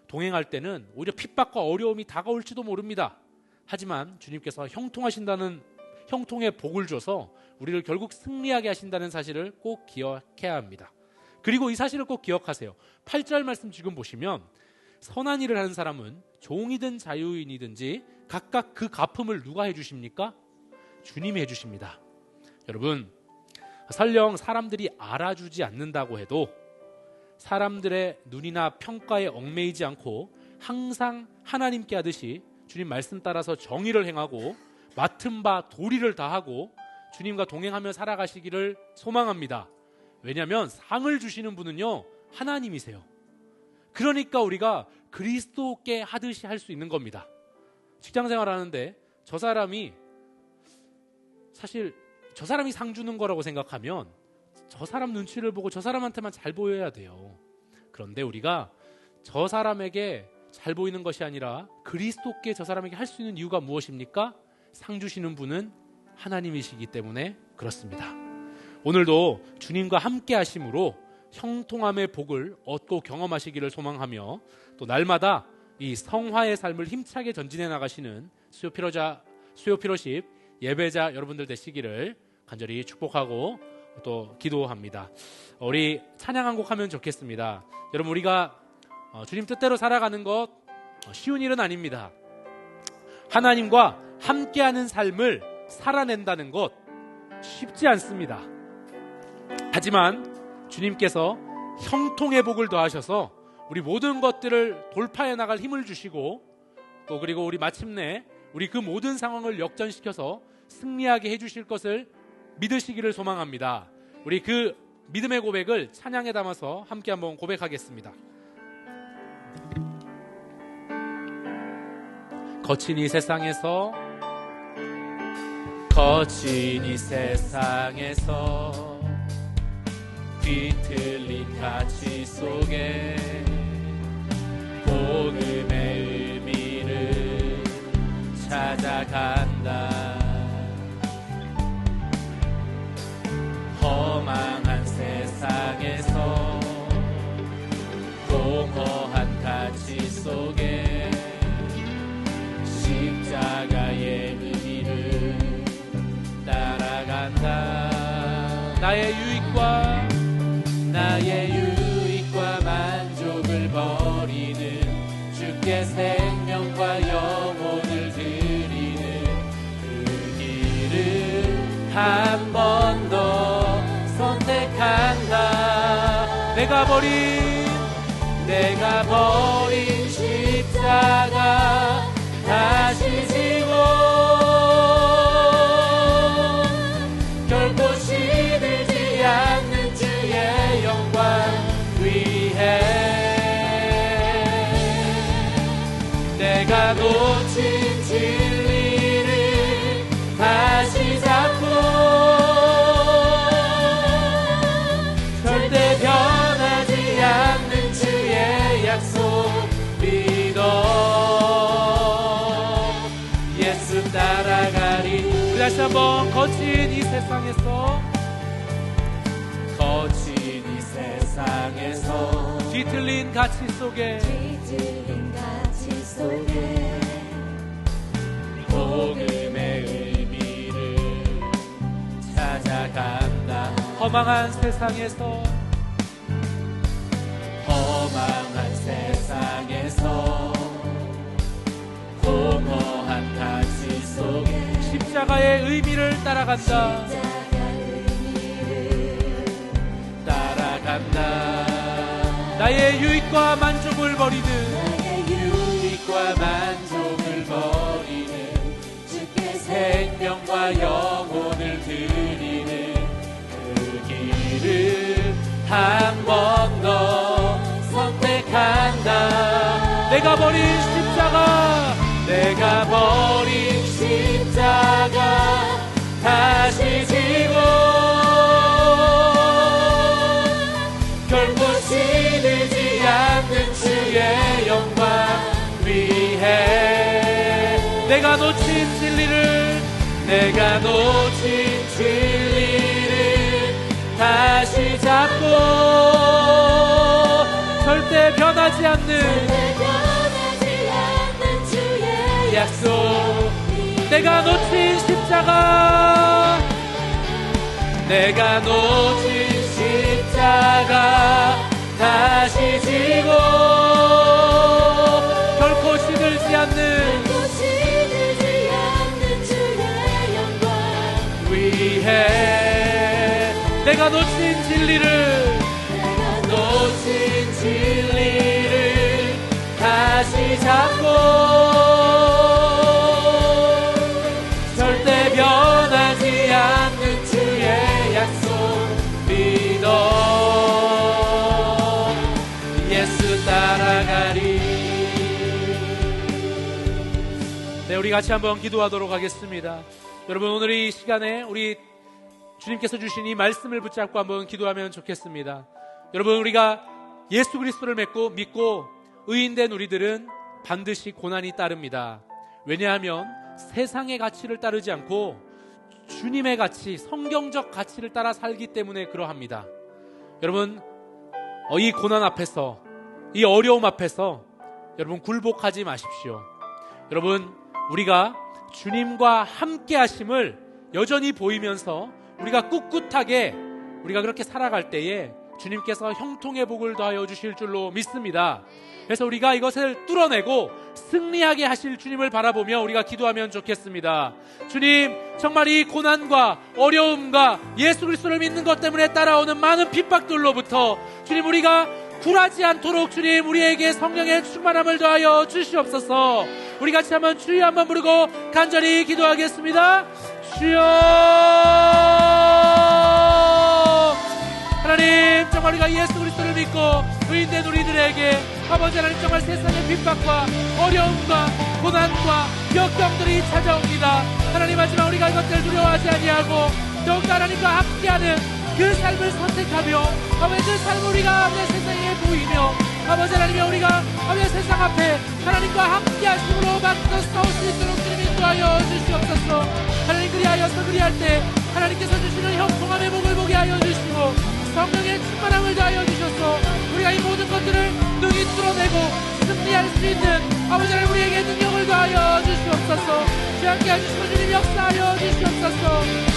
동행할 때는 오히려 핍박과 어려움이 다가올지도 모릅니다. 하지만 주님께서 형통하신다는 형통의 복을 줘서 우리를 결국 승리하게 하신다는 사실을 꼭 기억해야 합니다. 그리고 이 사실을 꼭 기억하세요. 8절 말씀 지금 보시면 선한 일을 하는 사람은 종이든 자유인이든지 각각 그 갚음을 누가 해주십니까? 주님이 해주십니다. 여러분, 설령 사람들이 알아주지 않는다고 해도 사람들의 눈이나 평가에 얽매이지 않고 항상 하나님께 하듯이 주님 말씀 따라서 정의를 행하고 맡은 바 도리를 다하고 주님과 동행하며 살아가시기를 소망합니다. 왜냐하면 상을 주시는 분은요, 하나님이세요. 그러니까 우리가 그리스도께 하듯이 할 수 있는 겁니다. 직장생활 하는데 저 사람이 상 주는 거라고 생각하면 저 사람 눈치를 보고 저 사람한테만 잘 보여야 돼요. 그런데 우리가 저 사람에게 잘 보이는 것이 아니라 그리스도께 저 사람에게 할 수 있는 이유가 무엇입니까? 상 주시는 분은 하나님이시기 때문에 그렇습니다. 오늘도 주님과 함께 하심으로 형통함의 복을 얻고 경험하시기를 소망하며, 또 날마다 이 성화의 삶을 힘차게 전진해 나가시는 수요피로십 예배자 여러분들 되시기를 간절히 축복하고 또 기도합니다. 우리 찬양 한 곡 하면 좋겠습니다. 여러분, 우리가 주님 뜻대로 살아가는 것 쉬운 일은 아닙니다. 하나님과 함께하는 삶을 살아낸다는 것 쉽지 않습니다. 하지만 주님께서 형통의 복을 더하셔서 우리 모든 것들을 돌파해 나갈 힘을 주시고, 또 그리고 우리 마침내 우리 그 모든 상황을 역전시켜서 승리하게 해주실 것을 믿으시기를 소망합니다. 우리 그 믿음의 고백을 찬양에 담아서 함께 한번 고백하겠습니다. 거친 이 세상에서 뒤틀린 가치 속에 복음의 의미를 찾아간다. 허망한 세상에서 공허한 가치 속에 십자가의 의미를 따라간다. 나의 유익과 만족을 버리는 주께 생명과 영혼을 드리는 그 길을 한 번 더 선택한다. 내가 버린 십자가 다시 지고 결코 시들지 않는 주의 영광 위해 내가 놓친 진리를 다시 잡고 절대 변하지 않는 주의 약속 믿어 예수 따라가리. 다시 한번 거친 이 세상에서 뒤틀린 가치 속에 복음의 의미를 찾아간다. 허망한 세상에서 공허한 가치 속에 십자가의 의미를 따라간다. 나의 유익과 만족을 버리는 주께 생명과 영혼을 드리는 그 길을 한 번 더 선택한다. 내가 버린 십자가 다시 지고 결코 시들지 않는 주의 영광 위해 내가 놓친 진리를 다시 잡고 절대 변하지 않는 주의 약속. 내가 놓친 십자가 다시 지고 결코 시들지 않는 주의 영광 위해 내가 놓친 진리를 다시 잡고 절대 변하지 않는 주의 약속 믿어 예수 따라가리. 네, 우리 같이 한번 기도하도록 하겠습니다. 여러분, 오늘 이 시간에 우리 주님께서 주신 이 말씀을 붙잡고 한번 기도하면 좋겠습니다. 여러분, 우리가 예수 그리스도를 믿고 의인된 우리들은 반드시 고난이 따릅니다. 왜냐하면 세상의 가치를 따르지 않고 주님의 가치, 성경적 가치를 따라 살기 때문에 그러합니다. 여러분, 이 고난 앞에서, 이 어려움 앞에서 여러분 굴복하지 마십시오. 여러분, 우리가 주님과 함께 하심을 여전히 보이면서 우리가 꿋꿋하게 우리가 그렇게 살아갈 때에 주님께서 형통의 복을 더하여 주실 줄로 믿습니다. 그래서 우리가 이것을 뚫어내고 승리하게 하실 주님을 바라보며 우리가 기도하면 좋겠습니다. 주님, 정말 이 고난과 어려움과 예수 그리스도를 믿는 것 때문에 따라오는 많은 핍박들로부터 주님, 우리가 굴하지 않도록 주님, 우리에게 성령의 충만함을 더하여 주시옵소서. 우리 같이 한번 주여 한번 부르고 간절히 기도하겠습니다. 주여. 하나님, 정말 우리가 예수 그리스도를 믿고 의인된 우리들에게 아버지 하나님, 정말 세상의 핍박과 어려움과 고난과 역경들이 찾아옵니다. 하나님, 하지만 우리가 이것들을 두려워하지 아니하고 더욱더 하나님과 함께하는 그 삶을 선택하며 아버지 그 삶을 우리가 세상에 보이며 아버지 하나님, 우리가 아버지 세상 앞에 하나님과 함께 하심으로 맞서 싸울 수 있도록 주님 인도하여 주시옵소서. 하나님, 그리할 때 하나님께서 주시는 형통함의 복을 보게 하여 주시고 성령의 충만함을 더하여 주셔서 우리가 이 모든 것들을 능히 뚫어내고 승리할 수 있는 아버지 하나님, 우리에게 능력을 더하여 주시옵소서. 주 함께 하시고 주님 역사하여 주시옵소서.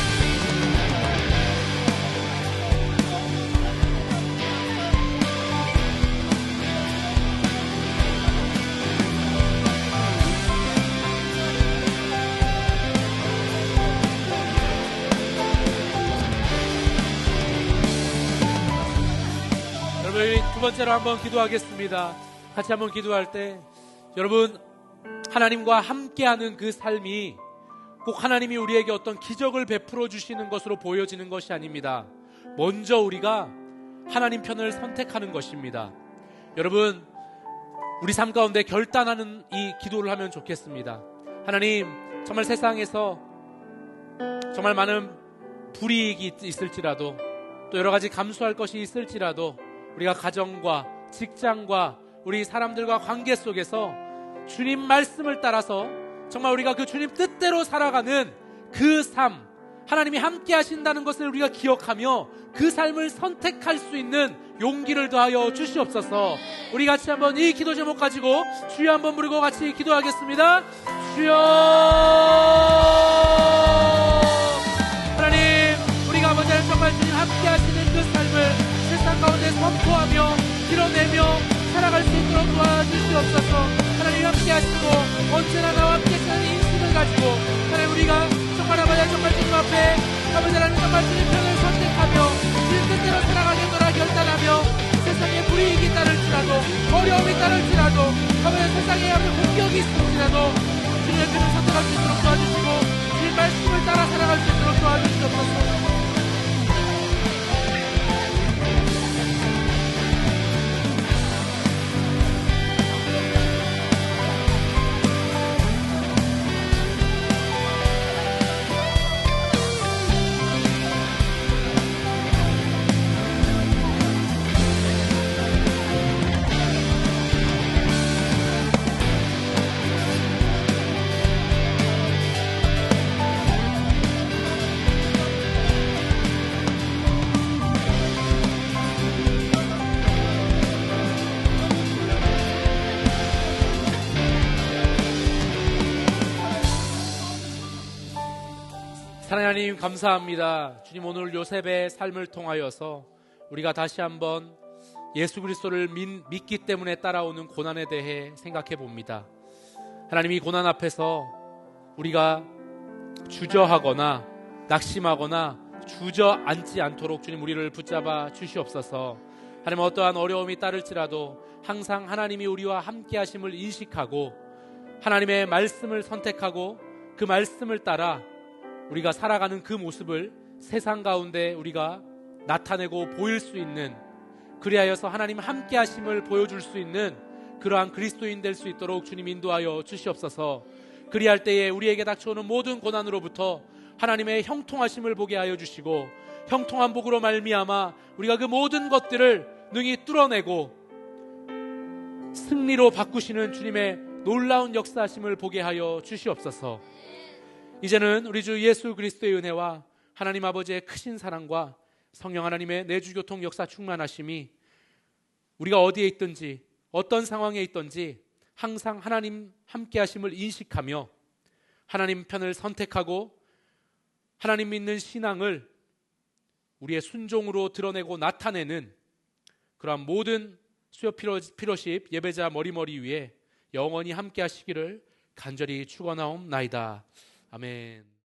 두 번째로 한번 기도하겠습니다. 같이 한번 기도할 때 여러분, 하나님과 함께하는 그 삶이 꼭 하나님이 우리에게 어떤 기적을 베풀어 주시는 것으로 보여지는 것이 아닙니다. 먼저 우리가 하나님 편을 선택하는 것입니다. 여러분, 우리 삶 가운데 결단하는 이 기도를 하면 좋겠습니다. 하나님, 정말 세상에서 정말 많은 불이익이 있을지라도 또 여러 가지 감수할 것이 있을지라도 우리가 가정과 직장과 우리 사람들과 관계 속에서 주님 말씀을 따라서 정말 우리가 그 주님 뜻대로 살아가는 그 삶, 하나님이 함께 하신다는 것을 우리가 기억하며 그 삶을 선택할 수 있는 용기를 더하여 주시옵소서. 우리 같이 한번 이 기도 제목 가지고 주여 한번 부르고 같이 기도하겠습니다. 주여. 하나님, 우리가 아버지 하나님, 정말 주님 함께 하시는 그 삶을 세상 가운데 선포하며 드러내며 살아갈 수 있도록 도와주시옵소서. 하나님 함께 하시고 언제나 나와 함께 사는 인심을 가지고 하나님, 우리가 정말 아버지 정말 주님 앞에 아버지 하나님, 정말 주님 편을 선택하며 주님 뜻대로 살아가겠노라 결단하며 세상에 불이익이 따를지라도 어려움이 따를지라도 아버지 세상에 공격이 있을지라도 주님의 편을 선택할 수 있도록 도와주시고 주님 말씀을 따라 살아갈 수 있도록 도와주시옵소서. 하나님 감사합니다. 주님, 오늘 요셉의 삶을 통하여서 우리가 다시 한번 예수 그리스도를 믿기 때문에 따라오는 고난에 대해 생각해 봅니다. 하나님, 이 고난 앞에서 우리가 주저하거나 낙심하거나 주저앉지 않도록 주님 우리를 붙잡아 주시옵소서. 하나님, 어떠한 어려움이 따를지라도 항상 하나님이 우리와 함께 하심을 인식하고 하나님의 말씀을 선택하고 그 말씀을 따라 우리가 살아가는 그 모습을 세상 가운데 우리가 나타내고 보일 수 있는, 그리하여서 하나님 함께 하심을 보여줄 수 있는 그러한 그리스도인 될 수 있도록 주님 인도하여 주시옵소서. 그리할 때에 우리에게 닥쳐오는 모든 고난으로부터 하나님의 형통하심을 보게 하여 주시고 형통한 복으로 말미암아 우리가 그 모든 것들을 능히 뚫어내고 승리로 바꾸시는 주님의 놀라운 역사하심을 보게 하여 주시옵소서. 이제는 우리 주 예수 그리스도의 은혜와 하나님 아버지의 크신 사랑과 성령 하나님의 내주교통 역사 충만하심이 우리가 어디에 있든지 어떤 상황에 있든지 항상 하나님 함께 하심을 인식하며 하나님 편을 선택하고 하나님 믿는 신앙을 우리의 순종으로 드러내고 나타내는 그러한 모든 수요 피로십 예배자 머리머리 위에 영원히 함께 하시기를 간절히 축원하옵나이다. 아멘.